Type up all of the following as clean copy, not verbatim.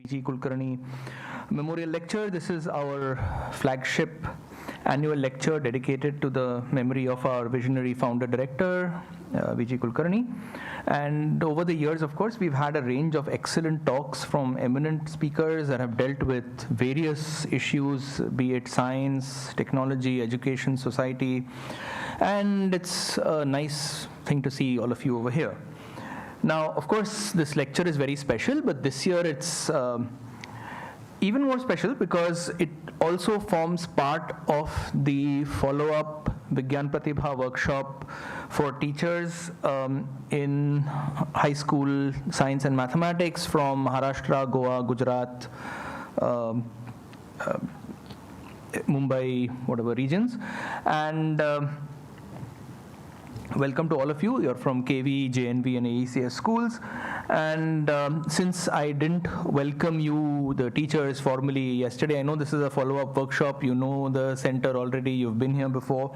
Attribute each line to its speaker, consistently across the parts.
Speaker 1: VG Kulkarni Memorial Lecture. This is our flagship annual lecture dedicated to the memory of our visionary founder director, VG Kulkarni. And over the years, of course, we've had a range of excellent talks from eminent speakers that have dealt with various issues, be it science, technology, education, society. And it's a nice thing to see all of you over here. Now, of course, this lecture is very special, but this year it's even more special because it also forms part of the follow-up Vigyan Pratibha workshop for teachers in high school science and mathematics from Maharashtra, Goa, Gujarat, Mumbai, whatever regions. And welcome to all of you. You're from KV, JNV, and AECS schools. And since I didn't welcome you, the teachers, formally yesterday, I know this is a follow-up workshop. You know the center already. You've been here before.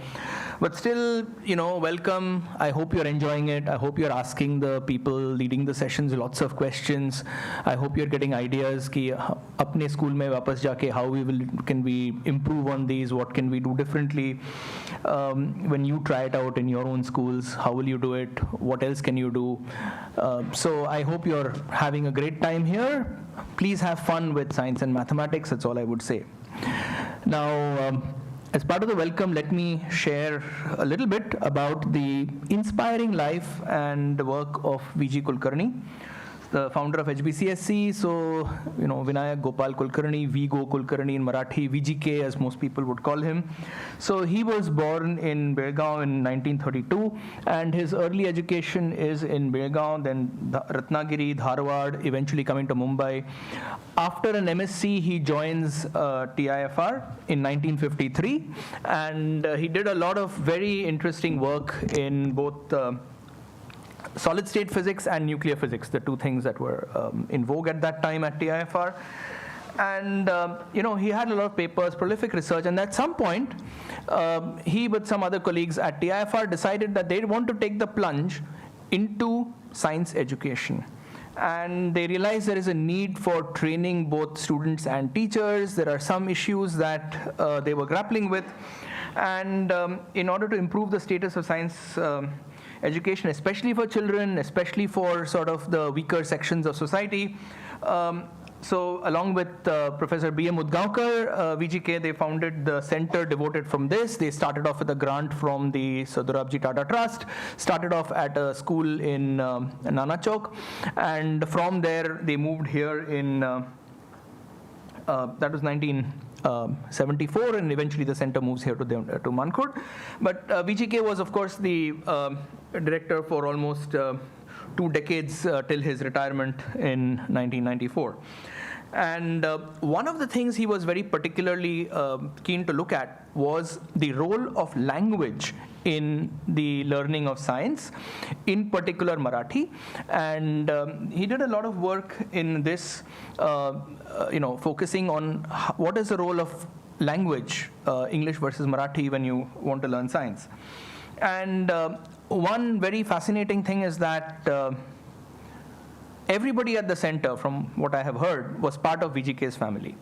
Speaker 1: But still, welcome. I hope you're enjoying it. I hope you're asking the people leading the sessions lots of questions. I hope you're getting ideas ki apne school mein wapas jaake how can we improve on these, what can we do differently. When you try it out in your own schools, how will you do it? What else can you do? So I hope you're having a great time here. Please have fun with science and mathematics. That's all I would say. Now, as part of the welcome, let me share a little bit about the inspiring life and the work of VG Kulkarni, the founder of HBCSE. So, Vinayak Gopal Kulkarni, Vigo Kulkarni in Marathi, VGK as most people would call him. So he was born in Belgaum in 1932, and his early education is in Belgaum, then Ratnagiri, Dharwad, eventually coming to Mumbai. After an MSc, he joins TIFR in 1953, and he did a lot of very interesting work in both solid state physics and nuclear physics, the two things that were in vogue at that time at TIFR. And he had a lot of papers, prolific research, and at some point he with some other colleagues at TIFR decided that they want to take the plunge into science education. And they realized there is a need for training both students and teachers. There are some issues that they were grappling with, and in order to improve the status of science education, especially for children, especially for sort of the weaker sections of society. So along with Professor B.M. Udgaonkar, VGK, they founded the center devoted from this. They started off with a grant from the Sadhurabji Tata Trust, started off at a school in Nana Chowk, and from there they moved here in, that was 1974, and eventually the center moves here to Mankhurd. But VGK was, of course, the director for almost 2 decades till his retirement in 1994. And one of the things he was very particularly keen to look at was the role of language in the learning of science, in particular Marathi. And he did a lot of work in this, focusing on what is the role of language, English versus Marathi, when you want to learn science. And one very fascinating thing is that everybody at the center, from what I have heard, was part of VGK's family.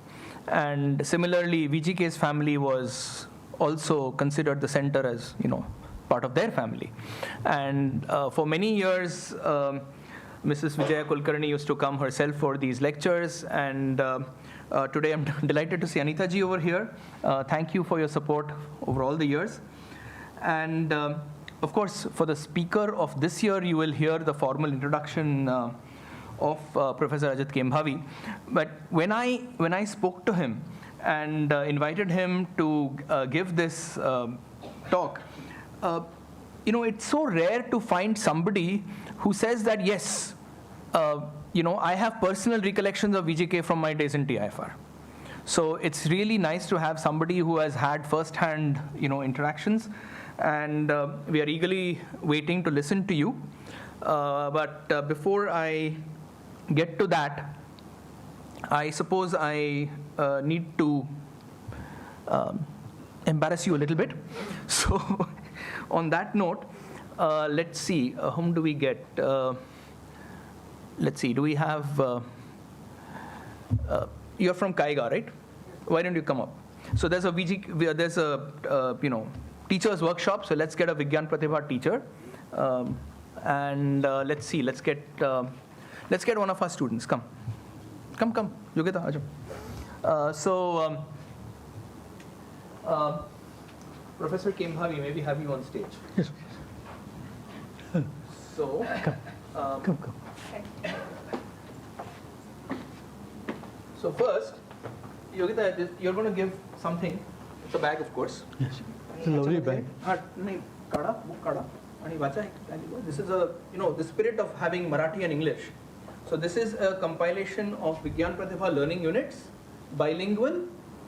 Speaker 1: And similarly, VGK's family was also considered the center as, part of their family. And for many years, Mrs. Vijaya Kulkarni used to come herself for these lectures. And today I'm delighted to see Anita ji over here. Thank you for your support over all the years. And of course, for the speaker of this year, you will hear the formal introduction of Professor Ajit Kembhavi. But when I spoke to him and invited him to give this talk, it's so rare to find somebody who says that, yes, I have personal recollections of VGK from my days in TIFR. So it's really nice to have somebody who has had first-hand, interactions. And we are eagerly waiting to listen to you. But before I get to that, I suppose I need to embarrass you a little bit. So on that note, let's see, whom do we get? Let's see, do we have You're from Kaiga, right? Why don't you come up? So there's a teachers workshop. So let's get a Vigyan Pratibha teacher, and let's see. Let's get one of our students. Come, Yogita, Ajit. Professor Kembhavi, maybe have you on stage.
Speaker 2: Yes.
Speaker 1: So,
Speaker 2: Come.
Speaker 1: So first, Yogita, you're going to give something. It's a bag, of course.
Speaker 2: Yes. It's a lovely bag.
Speaker 1: This is the spirit of having Marathi and English. So this is a compilation of Vigyan Pratibha learning units, bilingual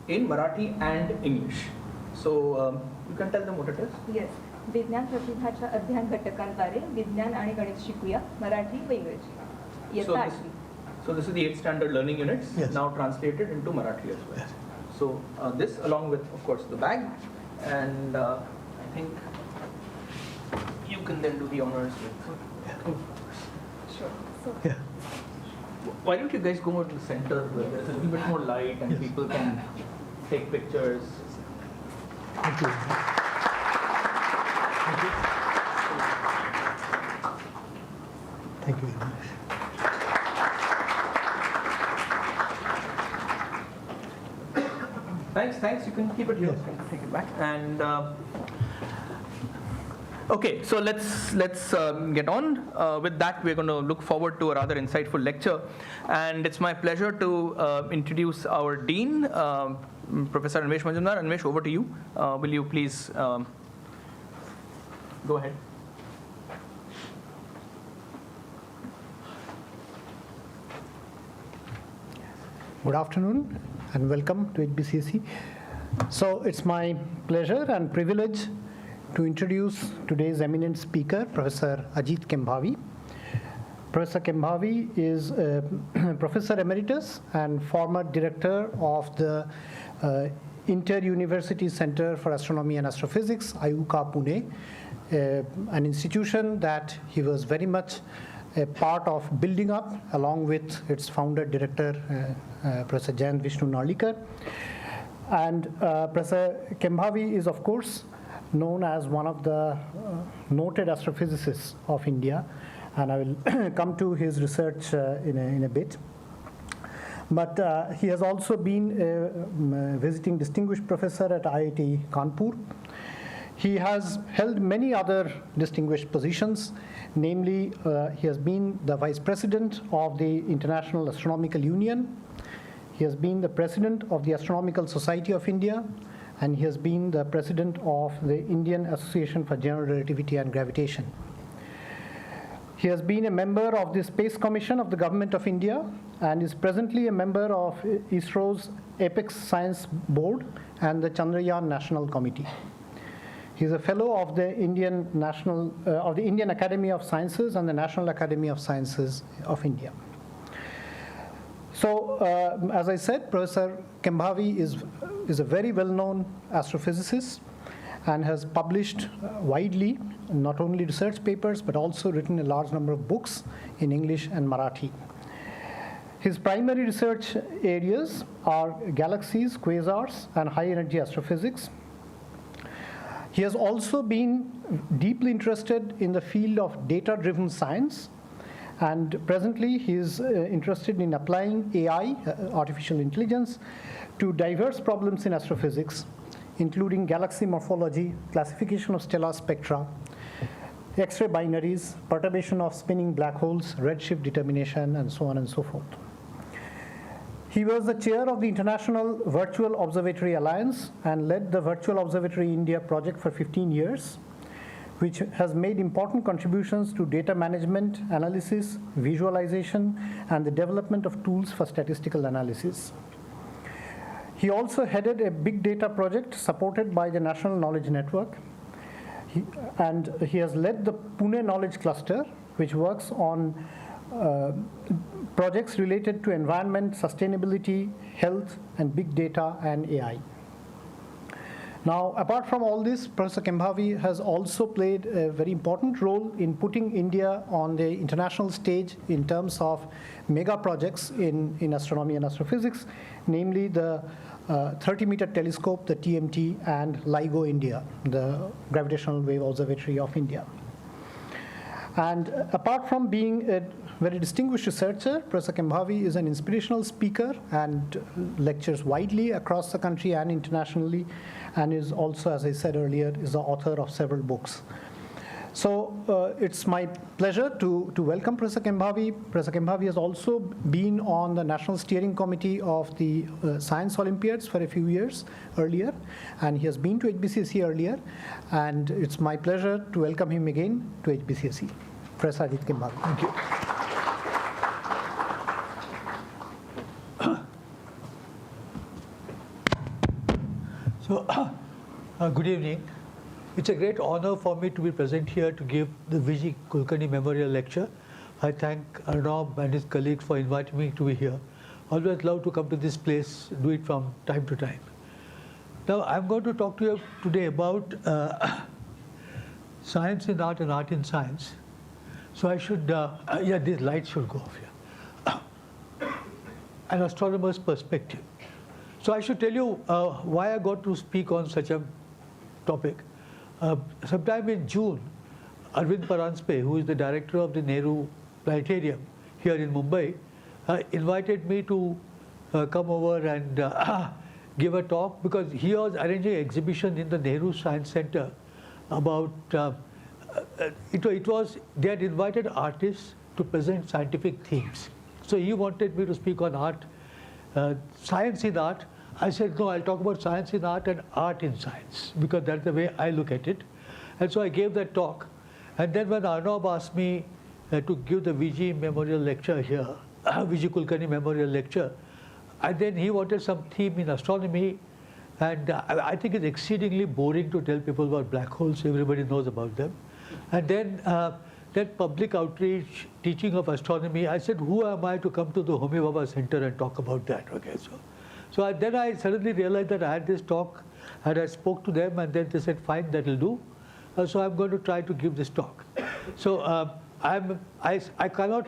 Speaker 1: in Marathi and English. So you can tell them what it is.
Speaker 3: Yes. विज्ञान प्रतिभाच्या अध्ययन घटकांद्वारे विज्ञान आणि गणित शिकूया मराठी व इंग्रजी. इयत्ता 8वी.
Speaker 1: So this is the 8th standard learning units,
Speaker 2: yes,
Speaker 1: now translated into Marathi as well.
Speaker 2: Yes.
Speaker 1: So this along with, of course, the bag, and I think you can then do the honors with.
Speaker 3: Sure. So,
Speaker 2: Yeah.
Speaker 1: Why don't you guys go over to the center where there's a little bit more light and
Speaker 2: Yes,
Speaker 1: people can take pictures.
Speaker 2: Thank you. Thank you very much.
Speaker 1: Thanks. You can keep it here.
Speaker 2: Yes.
Speaker 1: You can take it back. And okay, so let's get on. With that, we're going to look forward to a rather insightful lecture, and it's my pleasure to introduce our dean, Professor Anvesh Majumdar. Anvesh, over to you. Will you please go ahead?
Speaker 2: Good afternoon and welcome to HBCSE. So it's my pleasure and privilege to introduce today's eminent speaker, Professor Ajit Kembhavi. Professor Kembhavi is Professor Emeritus and former director of the Inter-University Center for Astronomy and Astrophysics, IUCAA Pune, an institution that he was very much a part of building up along with its founder director, Professor Jayant Vishnu Narlikar. And Professor Kembhavi is, of course, known as one of the noted astrophysicists of India, and I will come to his research in a bit. But he has also been a visiting distinguished professor at IIT Kanpur. He has held many other distinguished positions, namely he has been the vice president of the International Astronomical Union, he has been the president of the Astronomical Society of India, and he has been the president of the Indian Association for General Relativity and Gravitation. He has been a member of the Space Commission of the Government of India and is presently a member of ISRO's Apex Science Board and the Chandrayaan National Committee. He is a fellow of the Indian Academy of Sciences and the National Academy of Sciences of India. So, as I said, Professor Kembhavi is a very well-known astrophysicist and has published widely, not only research papers, but also written a large number of books in English and Marathi. His primary research areas are galaxies, quasars, and high-energy astrophysics. He has also been deeply interested in the field of data-driven science, and presently he is interested in applying AI, artificial intelligence, to diverse problems in astrophysics, including galaxy morphology, classification of stellar spectra, X-ray binaries, perturbation of spinning black holes, redshift determination, and so on and so forth. He was the chair of the International Virtual Observatory Alliance and led the Virtual Observatory India project for 15 years, which has made important contributions to data management, analysis, visualization, and the development of tools for statistical analysis. He also headed a big data project supported by the National Knowledge Network. And he has led the Pune Knowledge Cluster, which works on projects related to environment, sustainability, health, and big data and AI. Now, apart from all this, Professor Kembhavi has also played a very important role in putting India on the international stage in terms of mega projects in astronomy and astrophysics, namely the 30-meter telescope, the TMT, and LIGO India, the Gravitational Wave Observatory of India. And apart from being a very distinguished researcher, Professor Kembhavi is an inspirational speaker and lectures widely across the country and internationally, and is also, as I said earlier, is the author of several books. So it's my pleasure to welcome Professor Kembhavi. Professor Kembhavi has also been on the National Steering Committee of the Science Olympiads for a few years earlier, and he has been to HBCSE earlier, and it's my pleasure to welcome him again to HBCSE. Professor Ajit Kembhavi. Thank you.
Speaker 4: So, good evening. It's a great honor for me to be present here to give the VG Kulkarni Memorial Lecture. I thank Arnab and his colleagues for inviting me to be here. Always love to come to this place, do it from time to time. Now, I'm going to talk to you today about science in art and art in science. So I should, yeah, these lights should go off here. An astronomer's perspective. So I should tell you why I got to speak on such a topic. Sometime in June, Arvind Paranspe, who is the director of the Nehru Planetarium here in Mumbai, invited me to come over and give a talk, because he was arranging an exhibition in the Nehru Science Center about, they had invited artists to present scientific themes. So he wanted me to speak on art, science in art. I said, no, I'll talk about science in art and art in science, because that's the way I look at it. And so I gave that talk. And then when Arnab asked me to give the VG Memorial Lecture here, VG Kulkarni Memorial Lecture, and then he wanted some theme in astronomy. And I think it's exceedingly boring to tell people about black holes. Everybody knows about them. And then that public outreach, teaching of astronomy, I said, who am I to come to the Homi Bhabha Center and talk about that? Okay, so then I suddenly realized that I had this talk, and I spoke to them, and then they said, fine, that will do. So I'm going to try to give this talk. So I cannot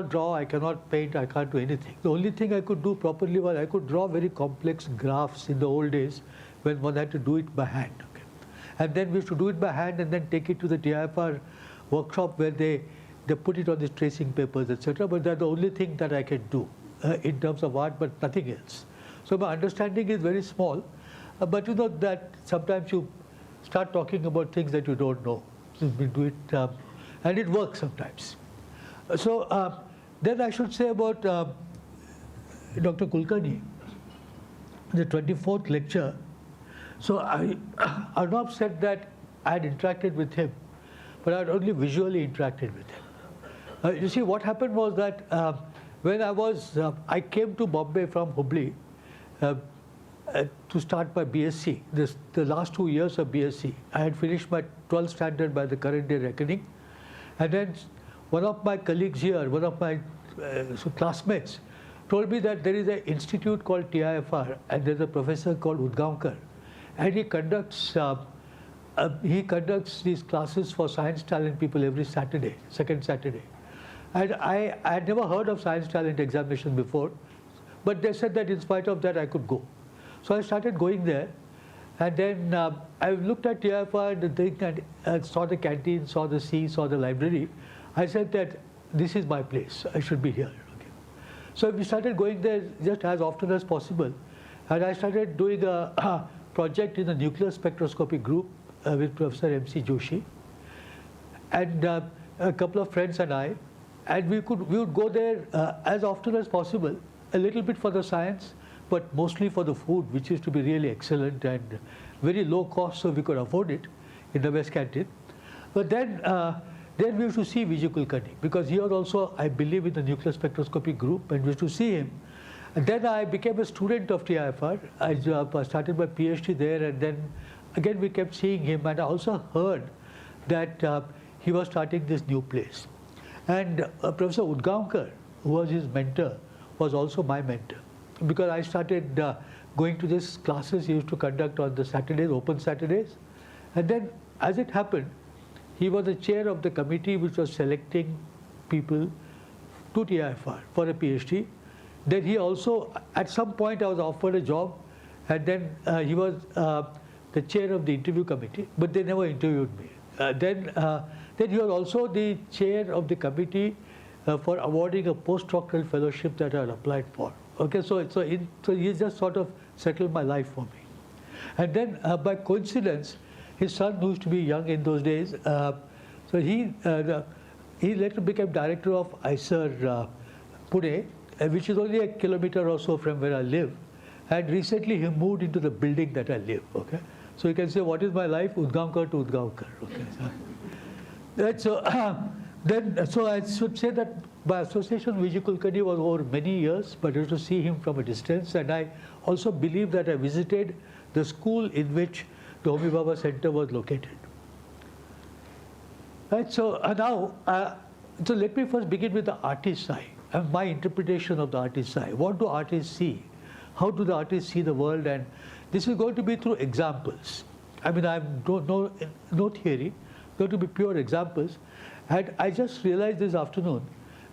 Speaker 4: draw, I cannot paint, I can't do anything. The only thing I could do properly was I could draw very complex graphs in the old days when one had to do it by hand. Okay. And then we used to do it by hand and then take it to the TIFR workshop where they put it on these tracing papers, etc. But that's the only thing that I can do in terms of art, but nothing else. So my understanding is very small, but you know that sometimes you start talking about things that you don't know. So we do it, and it works sometimes. So then I should say about Dr. Kulkarni, the 24th lecture. So Arnab said that I had interacted with him, but I had only visually interacted with him. You see, what happened was that when I came to Bombay from Hubli to start my BSc, the last 2 years of BSc. I had finished my 12th standard by the current day reckoning. And then one of my colleagues here, one of my classmates, told me that there is an institute called TIFR, and there's a professor called Udgaonkar, and he conducts these classes for science talent people every Saturday, second Saturday. And I had never heard of science talent examination before, but they said that in spite of that I could go. So I started going there, and then I looked at TIFR, the thing, and saw the canteen, saw the sea, saw the library. I said that this is my place, I should be here. Okay. So we started going there just as often as possible, and I started doing a project in the nuclear spectroscopy group with Professor M.C. Joshi, and a couple of friends and I. And we would go there as often as possible, a little bit for the science, but mostly for the food, which used to be really excellent and very low cost, so we could afford it in the West Canteen. But then we used to see Vijay Kulkarni, because he was also, I believe, in the nuclear spectroscopy group, and we used to see him. And then I became a student of TIFR. I started my PhD there, and then again we kept seeing him, and I also heard that he was starting this new place. And Professor Udgaonkar, who was his mentor, was also my mentor, because I started going to these classes he used to conduct on the Saturdays, open Saturdays. And then, as it happened, he was the chair of the committee which was selecting people to TIFR for a PhD. Then he also, at some point I was offered a job, and then he was the chair of the interview committee, but they never interviewed me. Then he was also the chair of the committee for awarding a postdoctoral fellowship that I had applied for. Okay, so he just sort of settled my life for me. And then by coincidence, his son, who used to be young in those days, so he later became director of IUCAA Pune, which is only a kilometer or so from where I live. And recently he moved into the building that I live. Okay, so you can say, what is my life? Udgamkar to Udgamkar. Okay, so I should say that my association with Vijay Kulkarni was over many years, but I used to see him from a distance, and I also believe that I visited the school in which the Homi Bhabha Center was located. Right, so so let me first begin with the artist side and my interpretation of the artist side. What do artists see? How do the artists see the world? And this is going to be through examples. I mean, no theory, going to be pure examples. And I just realized this afternoon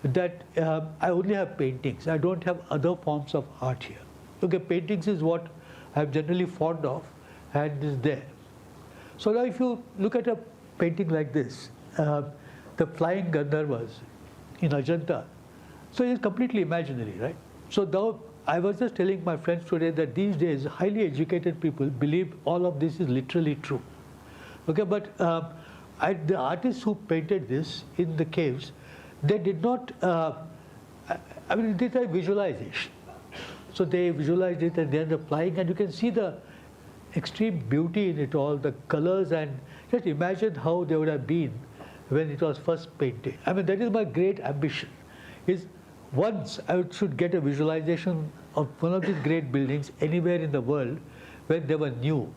Speaker 4: that I only have paintings. I don't have other forms of art here. Okay, paintings is what I'm generally fond of and is there. So now if you look at a painting like this, the flying Gandharvas in Ajanta, so it's completely imaginary, right? So now I was just telling my friends today that these days highly educated people believe all of this is literally true. Okay, but the artists who painted this in the caves, they did not, I mean, they did a visualization. So they visualized it and then they're flying, and you can see the extreme beauty in it all, the colors, and just imagine how they would have been when it was first painted. I mean, that is my great ambition, is once I should get a visualization of one of these great buildings anywhere in the world when they were new.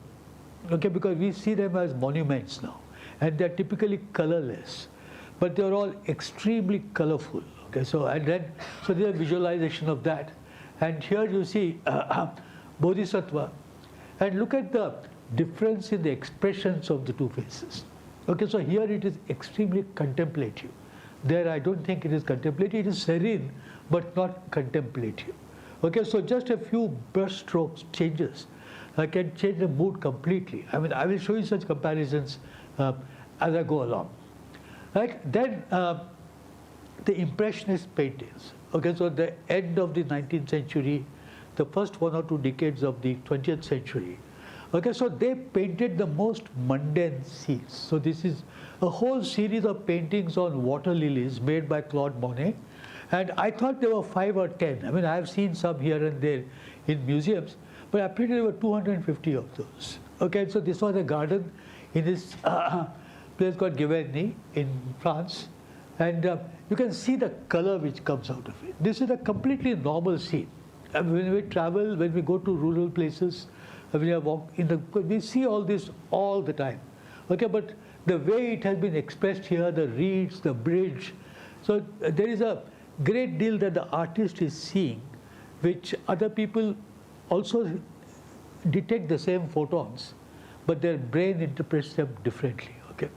Speaker 4: Okay, because we see them as monuments now, and they're typically colorless, but they're all extremely colorful. Okay, so there's a visualization of that. And here you see Bodhisattva, and look at the difference in the expressions of the two faces. Okay, so here it is extremely contemplative. There I don't think it is contemplative, it is serene, but not contemplative. Okay, so just a few brush strokes changes can change the mood completely. I mean, I will show you such comparisons as I go along. Right? Then the Impressionist paintings. Okay, so the end of the 19th century, the first 1 or 2 decades of the 20th century. Okay, so they painted the most mundane scenes. So this is a whole series of paintings on water lilies made by Claude Monet. And I thought there were 5 or 10. I mean, I have seen some here and there in museums, but apparently there were 250 of those. Okay, so this was a garden in this place called Kembhavi in France. And you can see the color which comes out of it. This is a completely normal scene. And when we travel, when we go to rural places, when we walk we see all this all the time. Okay, but the way it has been expressed here, the reeds, the bridge, so there is a great deal that the artist is seeing, which other people also detect the same photons, but their brain interprets them differently. Okay,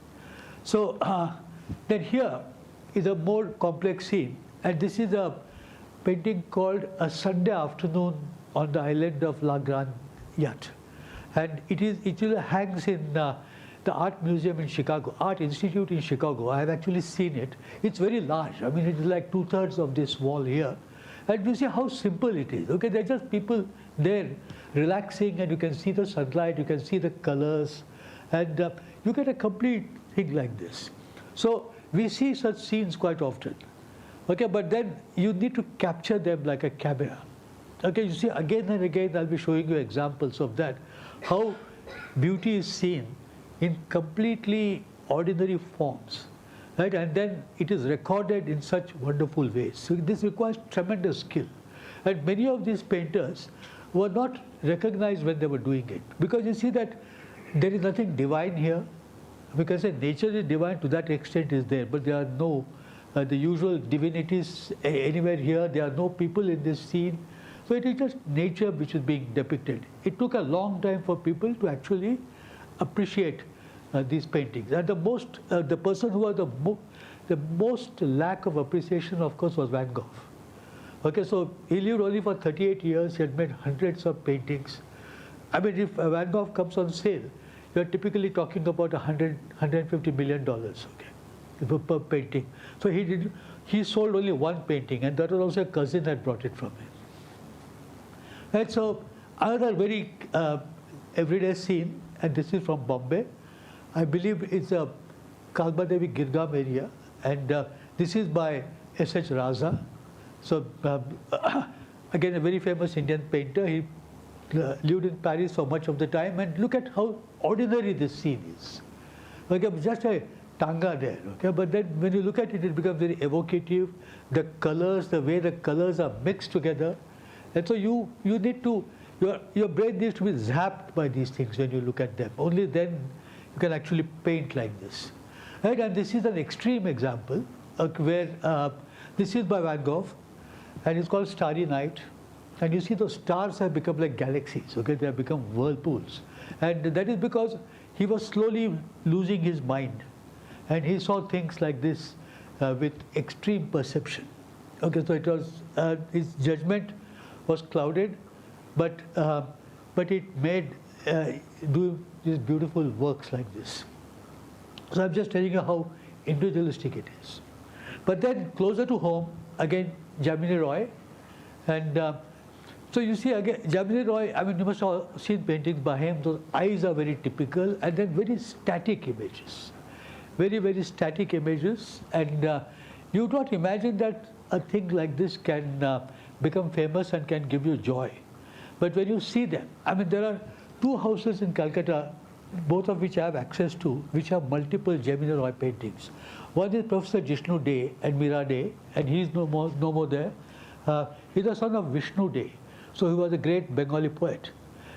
Speaker 4: so then here is a more complex scene, and this is a painting called A Sunday Afternoon on the Island of La Grande Yacht, and it hangs in the Art Museum in Chicago, Art Institute in Chicago. I have actually seen it. It's very large. I mean, it is like 2/3 of this wall here, and you see how simple it is. Okay, they're just people there relaxing, and you can see the sunlight, you can see the colors, and you get a complete thing like this. So we see such scenes quite often. Okay, but then you need to capture them like a camera. Okay, you see, again and again I'll be showing you examples of that, how beauty is seen in completely ordinary forms, right? And then it is recorded in such wonderful ways. So this requires tremendous skill. And many of these painters were not recognized when they were doing it, because you see that there is nothing divine here. Because nature is divine to that extent is there, but there are no the usual divinities anywhere here. There are no people in this scene. So it is just nature which is being depicted. It took a long time for people to actually appreciate these paintings. And the person who had the most lack of appreciation, of course, was Van Gogh. Okay, so he lived only for 38 years. He had made hundreds of paintings. I mean, if Van Gogh comes on sale, you're typically talking about $150 million, okay, per painting. So he sold only one painting, and that was also a cousin that brought it from him. And so another very everyday scene, and this is from Bombay. I believe it's a Kalbadevi Girgam area, and this is by S.H. Raza. So again, a very famous Indian painter. He lived in Paris for much of the time, and look at how ordinary this scene is. Okay, just a tanga there, okay, but then when you look at it, it becomes very evocative. The colors, the way the colors are mixed together, and so you need to, your brain needs to be zapped by these things when you look at them. Only then you can actually paint like this. Right, and this is an extreme example where this is by Van Gogh, and it's called Starry Night. And you see those stars have become like galaxies, okay? They have become whirlpools. And that is because he was slowly losing his mind. And he saw things like this with extreme perception. Okay, so it was, his judgment was clouded, but it made do these beautiful works like this. So I'm just telling you how individualistic it is. But then closer to home, again, Jamini Roy. And so you see again, Jamini Roy, I mean, you must have seen paintings by him. Those eyes are very typical, and then very static images. Very, very static images. And you don't imagine that a thing like this can become famous and can give you joy. But when you see them, I mean, there are two houses in Calcutta, both of which I have access to, which have multiple Jamini Roy paintings. One is Professor Jishnu Dey and Meera Dey, and he is no more there. He's the son of Vishnu Dey. So he was a great Bengali poet.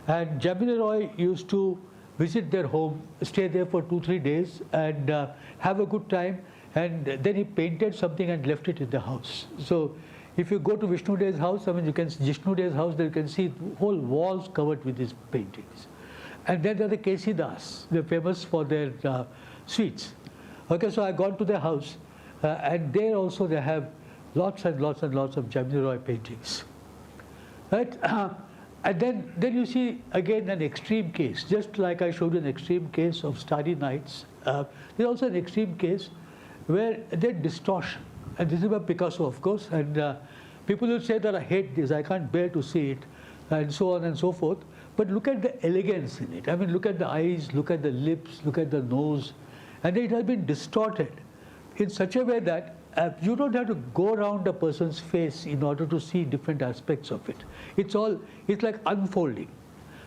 Speaker 4: And Jamini Roy used to visit their home, stay there for 2-3 days, and have a good time. And then he painted something and left it in the house. So if you go to Vishnu Dey's house, I mean, you can Jishnu Dey's house, there you can see whole walls covered with these paintings. And then there are the K.C. Das. They're famous for their sweets. Okay, so I got to their house, and there also they have lots and lots and lots of Jamini Roy paintings. Right? And then you see again an extreme case, just like I showed you an extreme case of Starry Nights. There's also an extreme case where there's distortion. And this is by Picasso, of course. And people will say that I hate this, I can't bear to see it, and so on and so forth. But look at the elegance in it. I mean, look at the eyes, look at the lips, look at the nose. And it has been distorted in such a way that you don't have to go around a person's face in order to see different aspects of it. It's like unfolding.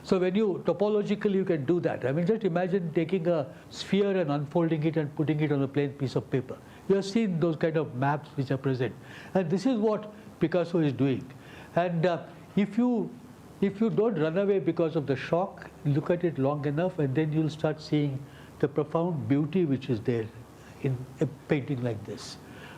Speaker 4: So when topologically you can do that. I mean, just imagine taking a sphere and unfolding it and putting it on a plain piece of paper. You have seen those kind of maps which are present. And this is what Picasso is doing. And if you don't run away because of the shock, look at it long enough, and then you'll start seeing the profound beauty which is there in a painting like this.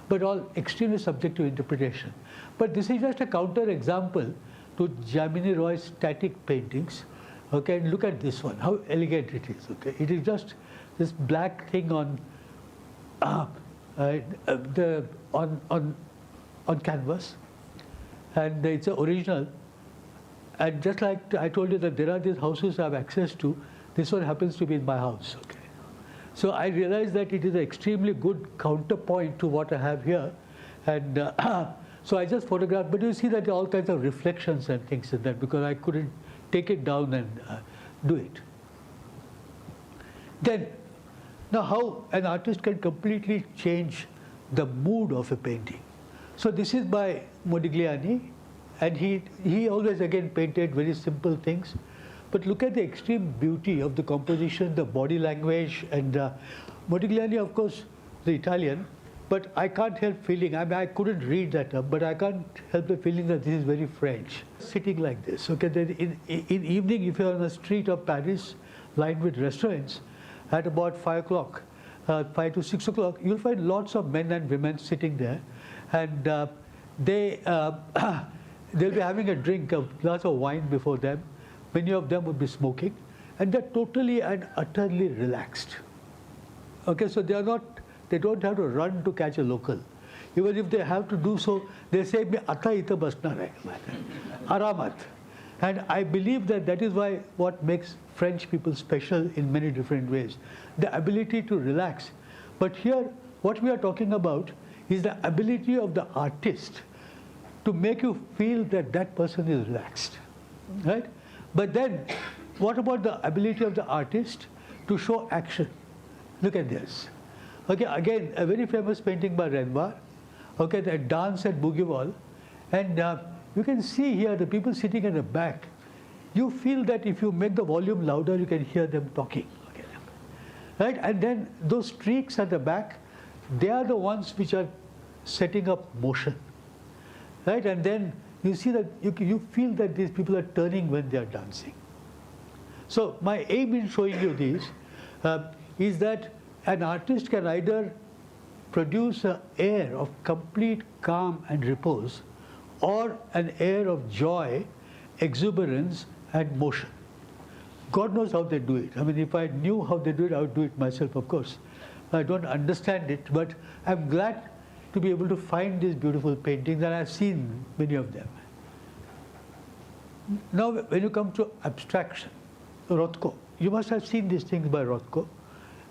Speaker 4: But all extremely subject to interpretation. But this is just a counter example to Jamini Roy's static paintings. Okay, and look at this one, how elegant it is. Okay, it is just this black thing on canvas, and it's an original. And just like I told you that there are these houses I have access to, this one happens to be in my house. Okay. So I realized that it is an extremely good counterpoint to what I have here. And so I just photographed, but you see that there are all kinds of reflections and things in that because I couldn't take it down and do it. Then, now how an artist can completely change the mood of a painting. So this is by Modigliani, and he always again painted very simple things. But look at the extreme beauty of the composition, the body language, and Modigliani, of course, the Italian, but I can't help feeling, I mean, I couldn't read that up, but I can't help the feeling that this is very French. Sitting like this, okay, then in evening, if you're on the street of Paris, lined with restaurants, at about 5 o'clock, 5 to 6 o'clock, you'll find lots of men and women sitting there, and they'll be having a drink, a glass of wine before them. Many of them would be smoking, and they're totally and utterly relaxed. Okay, so they don't have to run to catch a local. Even if they have to do so, they say, "Me ata ita basna rahe, aramat." And I believe that is why what makes French people special in many different ways, the ability to relax. But here, what we are talking about is the ability of the artist to make you feel that that person is relaxed, right? But then, what about the ability of the artist to show action? Look at this. Okay, again, a very famous painting by Renoir. Okay, the dance at Boogie Wall, and you can see here the people sitting at the back. You feel that if you make the volume louder, you can hear them talking. Okay, right? And then those streaks at the back, they are the ones which are setting up motion, right? And then you see that you feel that these people are turning when they are dancing. So my aim in showing you these is that an artist can either produce an air of complete calm and repose, or an air of joy, exuberance, and motion. God knows how they do it. I mean, if I knew how they do it, I would do it myself, of course. I don't understand it, but I'm glad to be able to find these beautiful paintings, and I've seen many of them. Now, when you come to abstraction, Rothko, you must have seen these things by Rothko,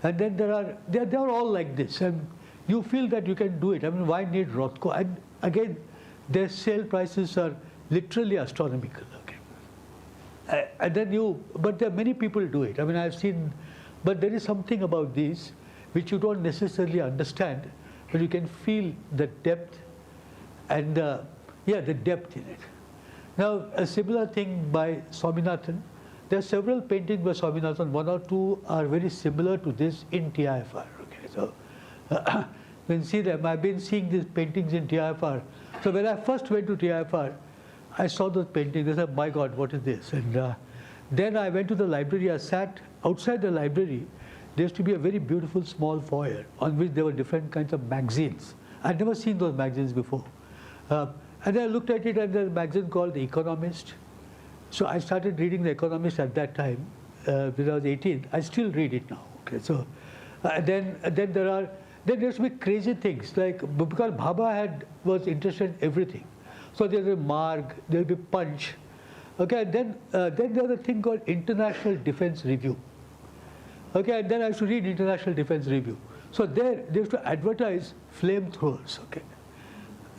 Speaker 4: and then they are all like this, and you feel that you can do it. I mean, why need Rothko? And again, their sale prices are literally astronomical. Okay, and then but there are many people do it. I mean, I've seen, but there is something about these which you don't necessarily understand, but you can feel the depth and the depth in it. Now, a similar thing by Swaminathan. There are several paintings by Swaminathan. One or two are very similar to this in TIFR. Okay, so you can see them. I've been seeing these paintings in TIFR. So when I first went to TIFR, I saw those paintings. I said, "My God, what is this?" And then I went to the library. I sat outside the library. There used to be a very beautiful small foyer on which there were different kinds of magazines. I'd never seen those magazines before. And then I looked at it, and there's a magazine called The Economist. So I started reading The Economist at that time. When I was 18, I still read it now. Okay, so then there used to be crazy things, like because Bhabha was interested in everything. So there's a Marg, there'll be Punch. Okay, and then there's a thing called International Defense Review. Okay, and then I used to read International Defense Review. So they used to advertise flamethrowers. Okay,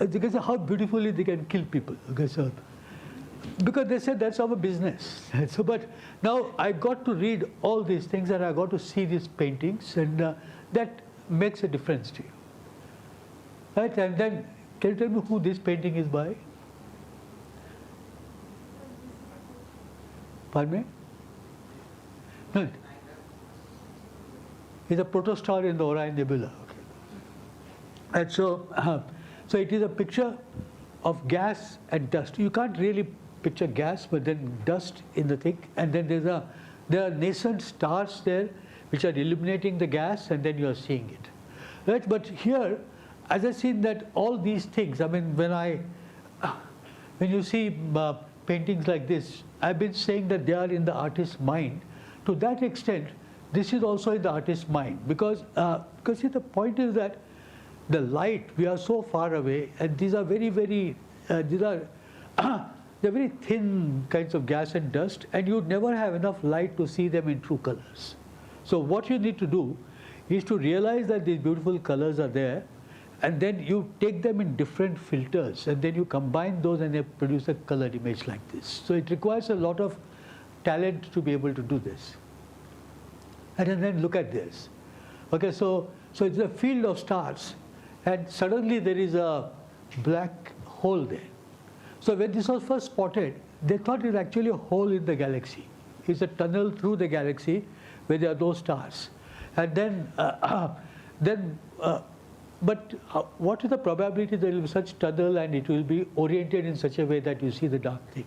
Speaker 4: because how beautifully they can kill people. Okay, so because they said that's our business. So, but now I got to read all these things, and I got to see these paintings, and that makes a difference to you. Right? And then, can you tell me who this painting is by? Pardon me? No. It's a protostar in the Orion Nebula. Okay. And so it is a picture of gas and dust. You can't really picture gas, but then dust in the thing, and then there are nascent stars there which are illuminating the gas, and then you are seeing it. Right? But here, as I've seen that all these things, I mean, when you see paintings like this, I've been saying that they are in the artist's mind. To that extent, this is also in the artist's mind, because see, the point is that the light, we are so far away, and these are very, very, they're very thin kinds of gas and dust, and you never have enough light to see them in true colors. So what you need to do is to realize that these beautiful colors are there, and then you take them in different filters, and then you combine those, and they produce a colored image like this. So it requires a lot of talent to be able to do this. And then look at this. Okay, so it's a field of stars, and suddenly there is a black hole there. So when this was first spotted, they thought it's actually a hole in the galaxy. It's a tunnel through the galaxy where there are those stars. And but what is the probability there will be such tunnel and it will be oriented in such a way that you see the dark thing?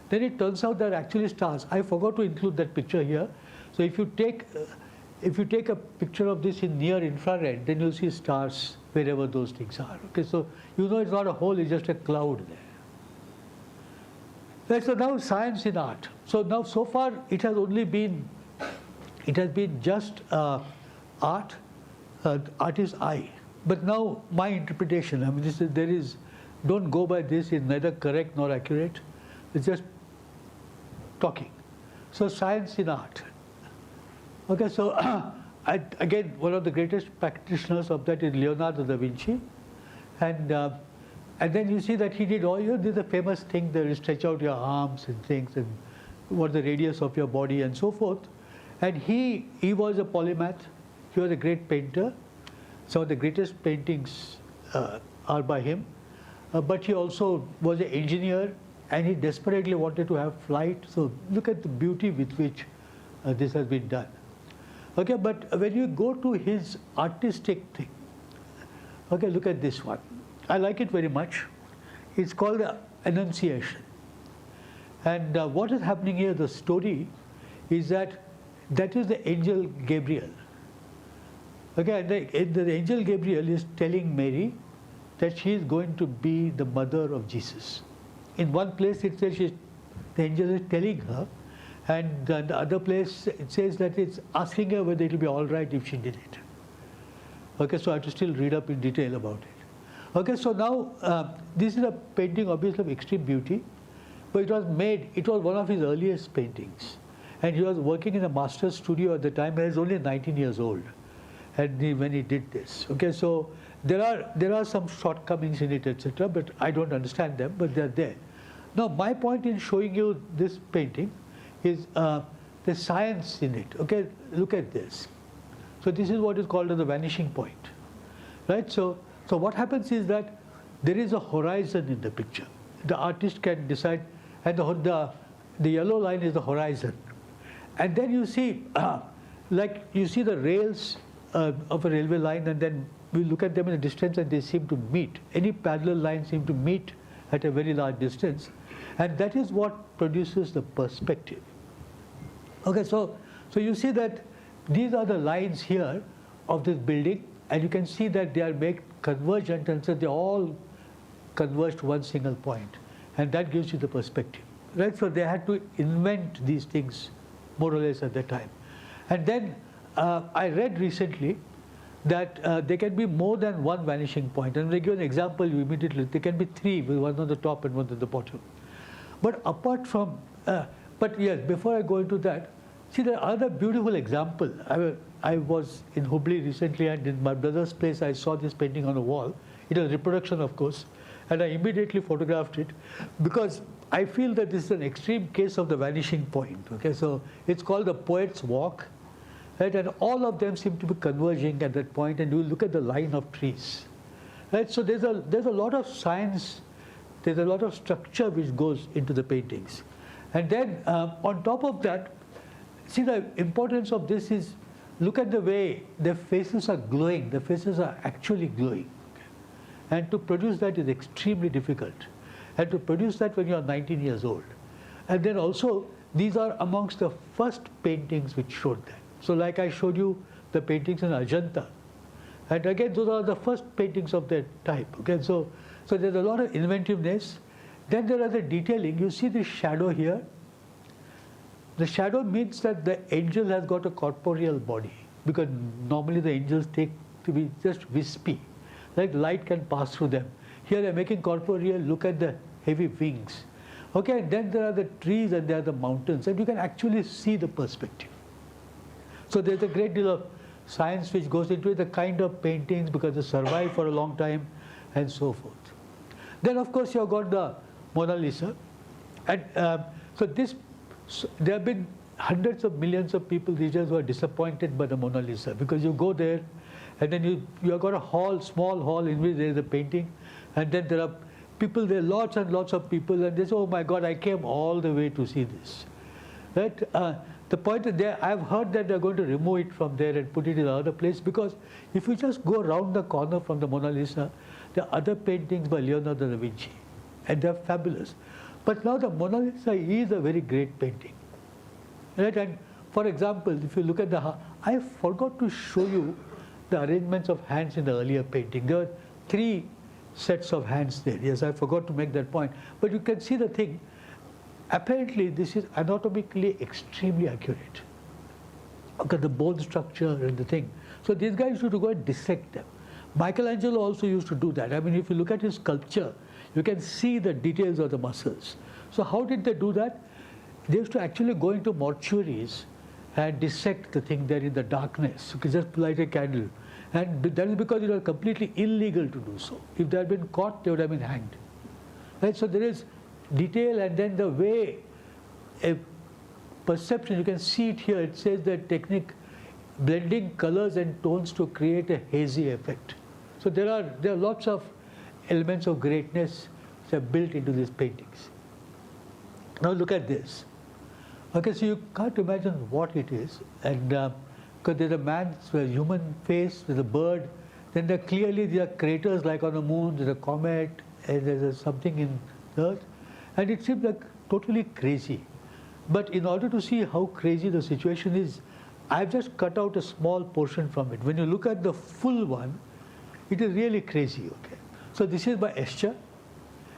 Speaker 4: Then it turns out they're actually stars. I forgot to include that picture here. So if you take a picture of this in near infrared, then you'll see stars wherever those things are. Okay, so you know it's not a hole, it's just a cloud there. Right, so now science in art. So now so far it has been just art, artist's eye. But now my interpretation, I mean, don't go by this, it's neither correct nor accurate. It's just talking. So science in art. Okay, so again, one of the greatest practitioners of that is Leonardo da Vinci. And then you see that he did all, there's a famous thing there, you stretch out your arms and things, and what the radius of your body and so forth. And he was a polymath. He was a great painter. Some of the greatest paintings are by him. But he also was an engineer, and he desperately wanted to have flight. So look at the beauty with which this has been done. Okay, but when you go to his artistic thing, okay, look at this one. I like it very much. It's called the Annunciation. And what is happening here, the story, is that is the angel Gabriel. Okay, the angel Gabriel is telling Mary that she is going to be the mother of Jesus. In one place it says the angel is telling her, and the other place it says that it's asking her whether it will be all right if she did it. Okay, so I have to still read up in detail about it. Okay, so now this is a painting obviously of extreme beauty, but it was one of his earliest paintings. And he was working in a master's studio at the time, and he was only 19 years old when he did this. Okay, so there are some shortcomings in it, etc., but I don't understand them, but they're there. Now, my point in showing you this painting is the science in it. Okay, look at this. So this is what is called as the vanishing point, right? So what happens is that there is a horizon in the picture. The artist can decide, and the yellow line is the horizon. And then you see, like you see the rails of a railway line, and then we look at them in a distance and they seem to meet. Any parallel lines seem to meet at a very large distance. And that is what produces the perspective. Okay, so you see that these are the lines here of this building, and you can see that they are made convergent, and so they all converge to one single point. And that gives you the perspective. Right? So they had to invent these things more or less at that time. And then I read recently that there can be more than one vanishing point. And when I give an example, you immediately, there can be three, with one on the top and one on the bottom. But apart from, but yes, before I go into that, see the other beautiful example. I was in Hubli recently, and in my brother's place, I saw this painting on a wall. It was a reproduction, of course, and I immediately photographed it because I feel that this is an extreme case of the vanishing point. Okay, so it's called the Poet's Walk, right? And all of them seem to be converging at that point, and you look at the line of trees, right? So there's a lot of science, there's a lot of structure which goes into the paintings, and then on top of that, see the importance of this is look at the way their faces are glowing. The faces are actually glowing, okay? And to produce that is extremely difficult. And to produce that when you are 19 years old. And then also, these are amongst the first paintings which showed that. So like I showed you the paintings in Ajanta. And again, those are the first paintings of that type. Okay, so there's a lot of inventiveness. Then there are the detailing. You see the shadow here. The shadow means that the angel has got a corporeal body, because normally the angels take to be just wispy. Like light can pass through them. Here they're making corporeal, look at the heavy wings. Okay, and then there are the trees and there are the mountains, and you can actually see the perspective. So there's a great deal of science which goes into it, the kind of paintings, because they survive for a long time, and so forth. Then of course you have got the Mona Lisa. And there have been hundreds of millions of people these days who are disappointed by the Mona Lisa, because you go there, and then you have got a hall, small hall in which there is a painting, and then there are people, there are lots and lots of people, and they say, oh my God, I came all the way to see this. Right? The point is there, I've heard that they're going to remove it from there and put it in another place, because if you just go around the corner from the Mona Lisa, there are other paintings by Leonardo da Vinci, and they're fabulous. But now the Mona Lisa is a very great painting. Right? And for example, if you look at I forgot to show you the arrangements of hands in the earlier painting. There were 3 sets of hands there. Yes, I forgot to make that point. But you can see the thing. apparently this is anatomically extremely accurate. Okay, the bone structure and the thing. So these guys used to go and dissect them. Michelangelo also used to do that. I mean, if you look at his sculpture, you can see the details of the muscles. So how did they do that? They used to actually go into mortuaries and dissect the thing there in the darkness. You could just light a candle. And that is because it was completely illegal to do so. If they had been caught, they would have been hanged. Right? So there is detail, and then the way a perception, you can see it here, it says that technique blending colors and tones to create a hazy effect. So there are lots of elements of greatness that are built into these paintings. Now look at this. Okay, so you can't imagine what it is, and because there's a man's human face, there's a bird, then there are craters like on the moon, there's a comet, and there's something in the earth, and it seems like totally crazy. But in order to see how crazy the situation is, I've just cut out a small portion from it. When you look at the full one, it is really crazy. Okay, so this is by Escher,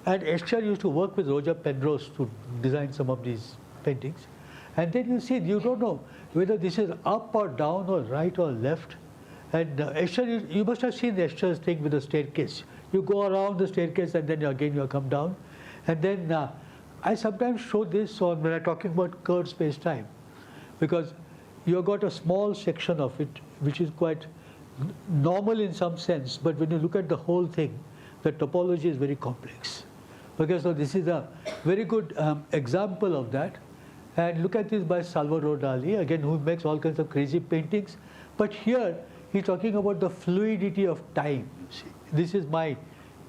Speaker 4: and Escher used to work with Roger Penrose to design some of these paintings. And then you see, you don't know whether this is up or down or right or left. And Escher, you must have seen Escher's thing with the staircase. You go around the staircase and then again you come down. And then I sometimes show this when I'm talking about curved space-time, because you've got a small section of it which is quite normal in some sense, but when you look at the whole thing, the topology is very complex. Okay, so this is a very good example of that. And look at this by Salvador Dali, again, who makes all kinds of crazy paintings. But here, he's talking about the fluidity of time, you see. This is my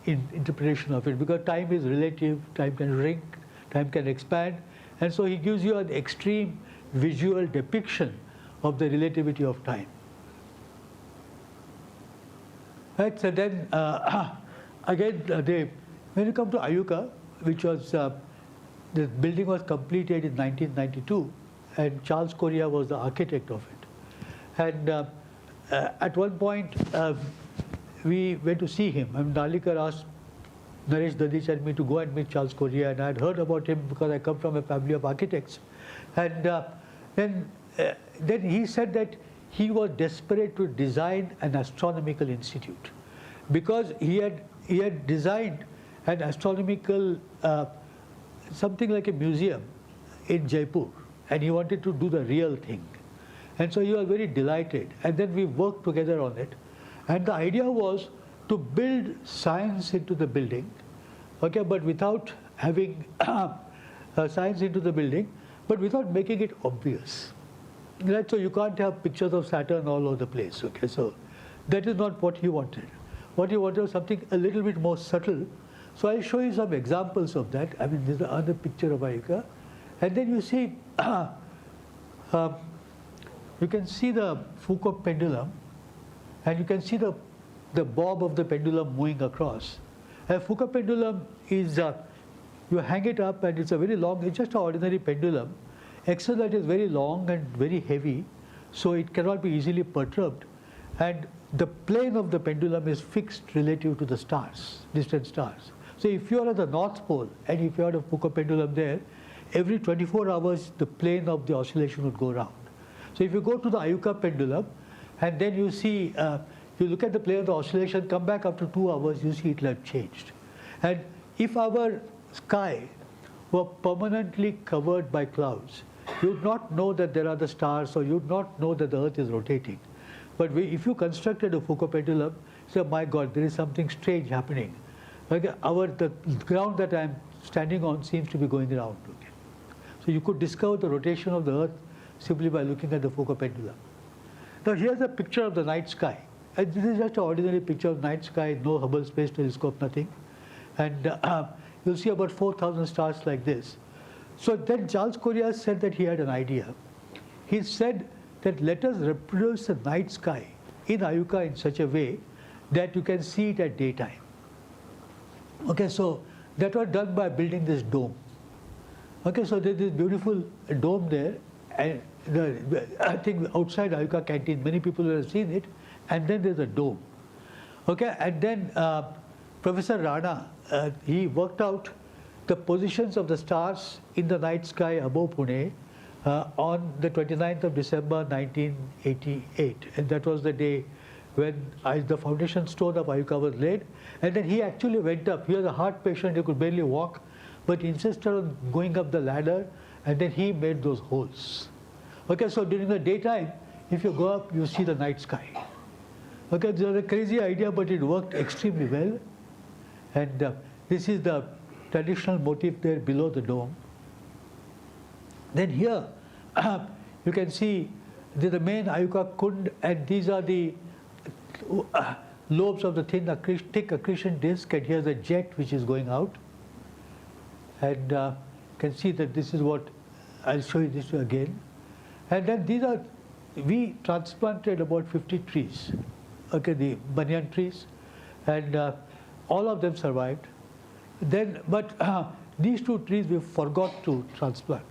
Speaker 4: interpretation of it, because time is relative, time can shrink, time can expand. And so he gives you an extreme visual depiction of the relativity of time. Right, so then, again, when you come to IUCAA, which was the building was completed in 1992, and Charles Correa was the architect of it. And at one point, we went to see him. Dalikar asked Naresh Dadich and me to go and meet Charles Correa, and I had heard about him because I come from a family of architects. And then he said that he was desperate to design an astronomical institute, because he had designed an astronomical something like a museum in Jaipur, and he wanted to do the real thing. And so he was very delighted, and then we worked together on it. And the idea was to build science into the building, okay, but without having science into the building, but without making it obvious. Right? So you can't have pictures of Saturn all over the place, okay? So that is not what he wanted. What he wanted was something a little bit more subtle. So I'll show you some examples of that. I mean, this is another picture of IUCAA. And then you see, you can see the Foucault pendulum, and you can see the bob of the pendulum moving across. A Foucault pendulum is, you hang it up, and it's a very long, it's just an ordinary pendulum, except that it's very long and very heavy, so it cannot be easily perturbed. And the plane of the pendulum is fixed relative to the stars, distant stars. So if you are at the North Pole, and if you had a Foucault pendulum there, every 24 hours the plane of the oscillation would go round. So if you go to the IUCAA pendulum, and then you see, you look at the plane of the oscillation, come back after 2 hours, you see it will have changed. And if our sky were permanently covered by clouds, you would not know that there are the stars, or you would not know that the Earth is rotating. But if you constructed a Foucault pendulum, say, my God, there is something strange happening. Okay, the ground that I'm standing on seems to be going around. Okay. So you could discover the rotation of the Earth simply by looking at the Foucault pendulum. Now here's a picture of the night sky. And this is just an ordinary picture of night sky, no Hubble Space Telescope, nothing. And you'll see about 4,000 stars like this. So then Charles Correa said that he had an idea. He said that let us reproduce the night sky in IUCAA in such a way that you can see it at daytime. Okay, so that was done by building this dome. Okay, so there's this beautiful dome there, and I think outside IUCAA canteen, many people will have seen it, and then there's a dome. Okay, and then Professor Rana, he worked out the positions of the stars in the night sky above Pune on the 29th of December 1988. And that was the day when the foundation stone of IUCAA was laid. And then he actually went up. He was a heart patient, he could barely walk, but he insisted on going up the ladder, and then he made those holes. Okay, so during the daytime, if you go up, you see the night sky. Okay, this was a crazy idea, but it worked extremely well. And this is the traditional motif there below the dome. Then here, you can see the main IUCAA Kund, and these are the lobes of the thick accretion disk, and here's a jet which is going out. And you can see that this is what, I'll show you this again. And then these are, we transplanted about 50 trees, okay, the banyan trees, and all of them survived. Then, but these two trees we forgot to transplant.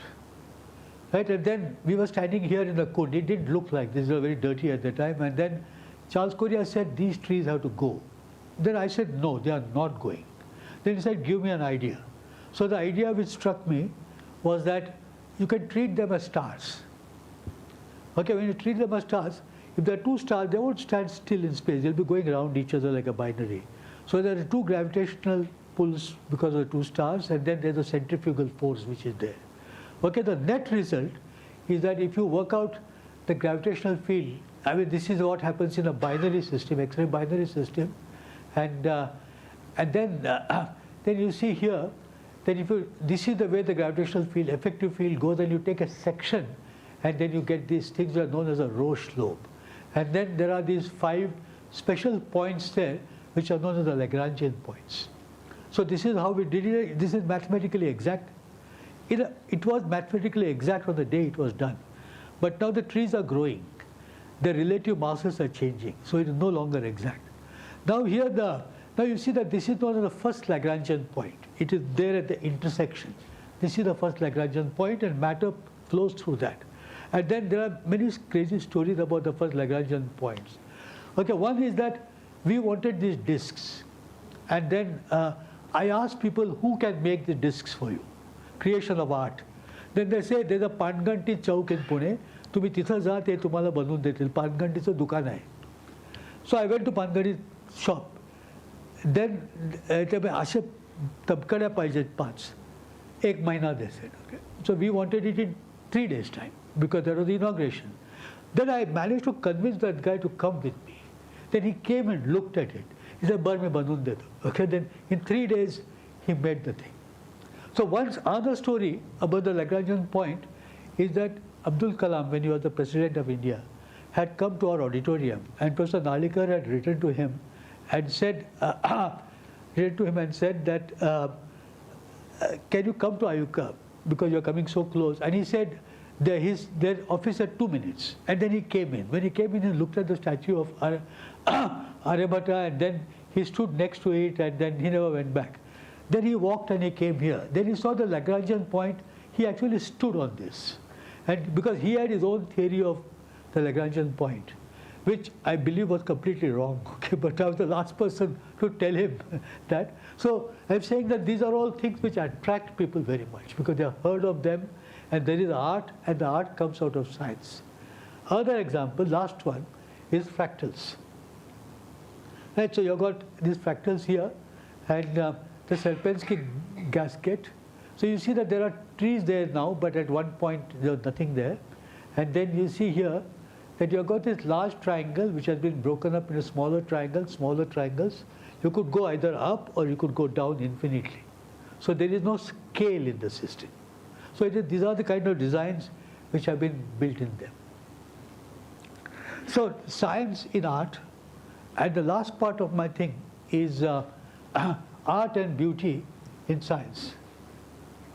Speaker 4: Right, and then we were standing here in the Kund. It didn't look like this, was very dirty at the time. And then Charles Correa said, these trees have to go. Then I said, no, they are not going. Then he said, give me an idea. So the idea which struck me was that you can treat them as stars. Okay, when you treat them as stars, if there are two stars, they won't stand still in space. They'll be going around each other like a binary. So there are two gravitational pulls because of the two stars, and then there's a centrifugal force which is there. Okay, the net result is that if you work out the gravitational field, I mean, this is what happens in a binary system, X-ray binary system, and then you see here that if you, this is the way the gravitational field, effective field goes, and you take a section, and then you get these things that are known as a Roche lobe, and then there are these 5 special points there, which are known as the Lagrangian points. So this is how we did it. This is mathematically exact. It was mathematically exact on the day it was done. But now the trees are growing. The relative masses are changing. So it is no longer exact. Now here now you see that this is known as the first Lagrangian point. It is there at the intersection. This is the first Lagrangian point, and matter flows through that. And then there are many crazy stories about the first Lagrangian points. Okay, one is that we wanted these disks. And then I asked people who can make the disks for you. Creation of art. Then they say there's a Panganti Chowk in Pune. तुम्ही तिथं जा ते तुम्हाला बनवून देतील. पानगंटीचं दुकान आहे. So I went to Panganti shop. Then ते असे तबकड्या पाहिजेत 5. 1 महिना they said. Okay. So we wanted it in 3 days time because that was the inauguration. Then I managed to convince that guy to come with me. Then he came and looked at it. He said, "Bar mein banun de do." Okay. Then in 3 days he made the thing. So once another story about the Lagrangian point is that Abdul Kalam, when he was the President of India, had come to our auditorium, and Professor Nalikar had written to him and said, that can you come to IUCAA because you're coming so close? And he said their office had 2 minutes, and then he came in. When he came in, he looked at the statue of Aryabhata, and then he stood next to it, and then he never went back. Then he walked and he came here. Then he saw the Lagrangian point. He actually stood on this. And because he had his own theory of the Lagrangian point, which I believe was completely wrong. Okay, but I was the last person to tell him that. So I'm saying that these are all things which attract people very much because they have heard of them, and there is art, and the art comes out of science. Other example, last one, is fractals. Right, so you've got these fractals here, and the Sierpinski gasket. So you see that there are trees there now, but at one point there was nothing there. And then you see here that you've got this large triangle which has been broken up into smaller triangles. You could go either up or you could go down infinitely. So there is no scale in the system. So these are the kind of designs which have been built in them. So science in art, and the last part of my thing is art and beauty in science.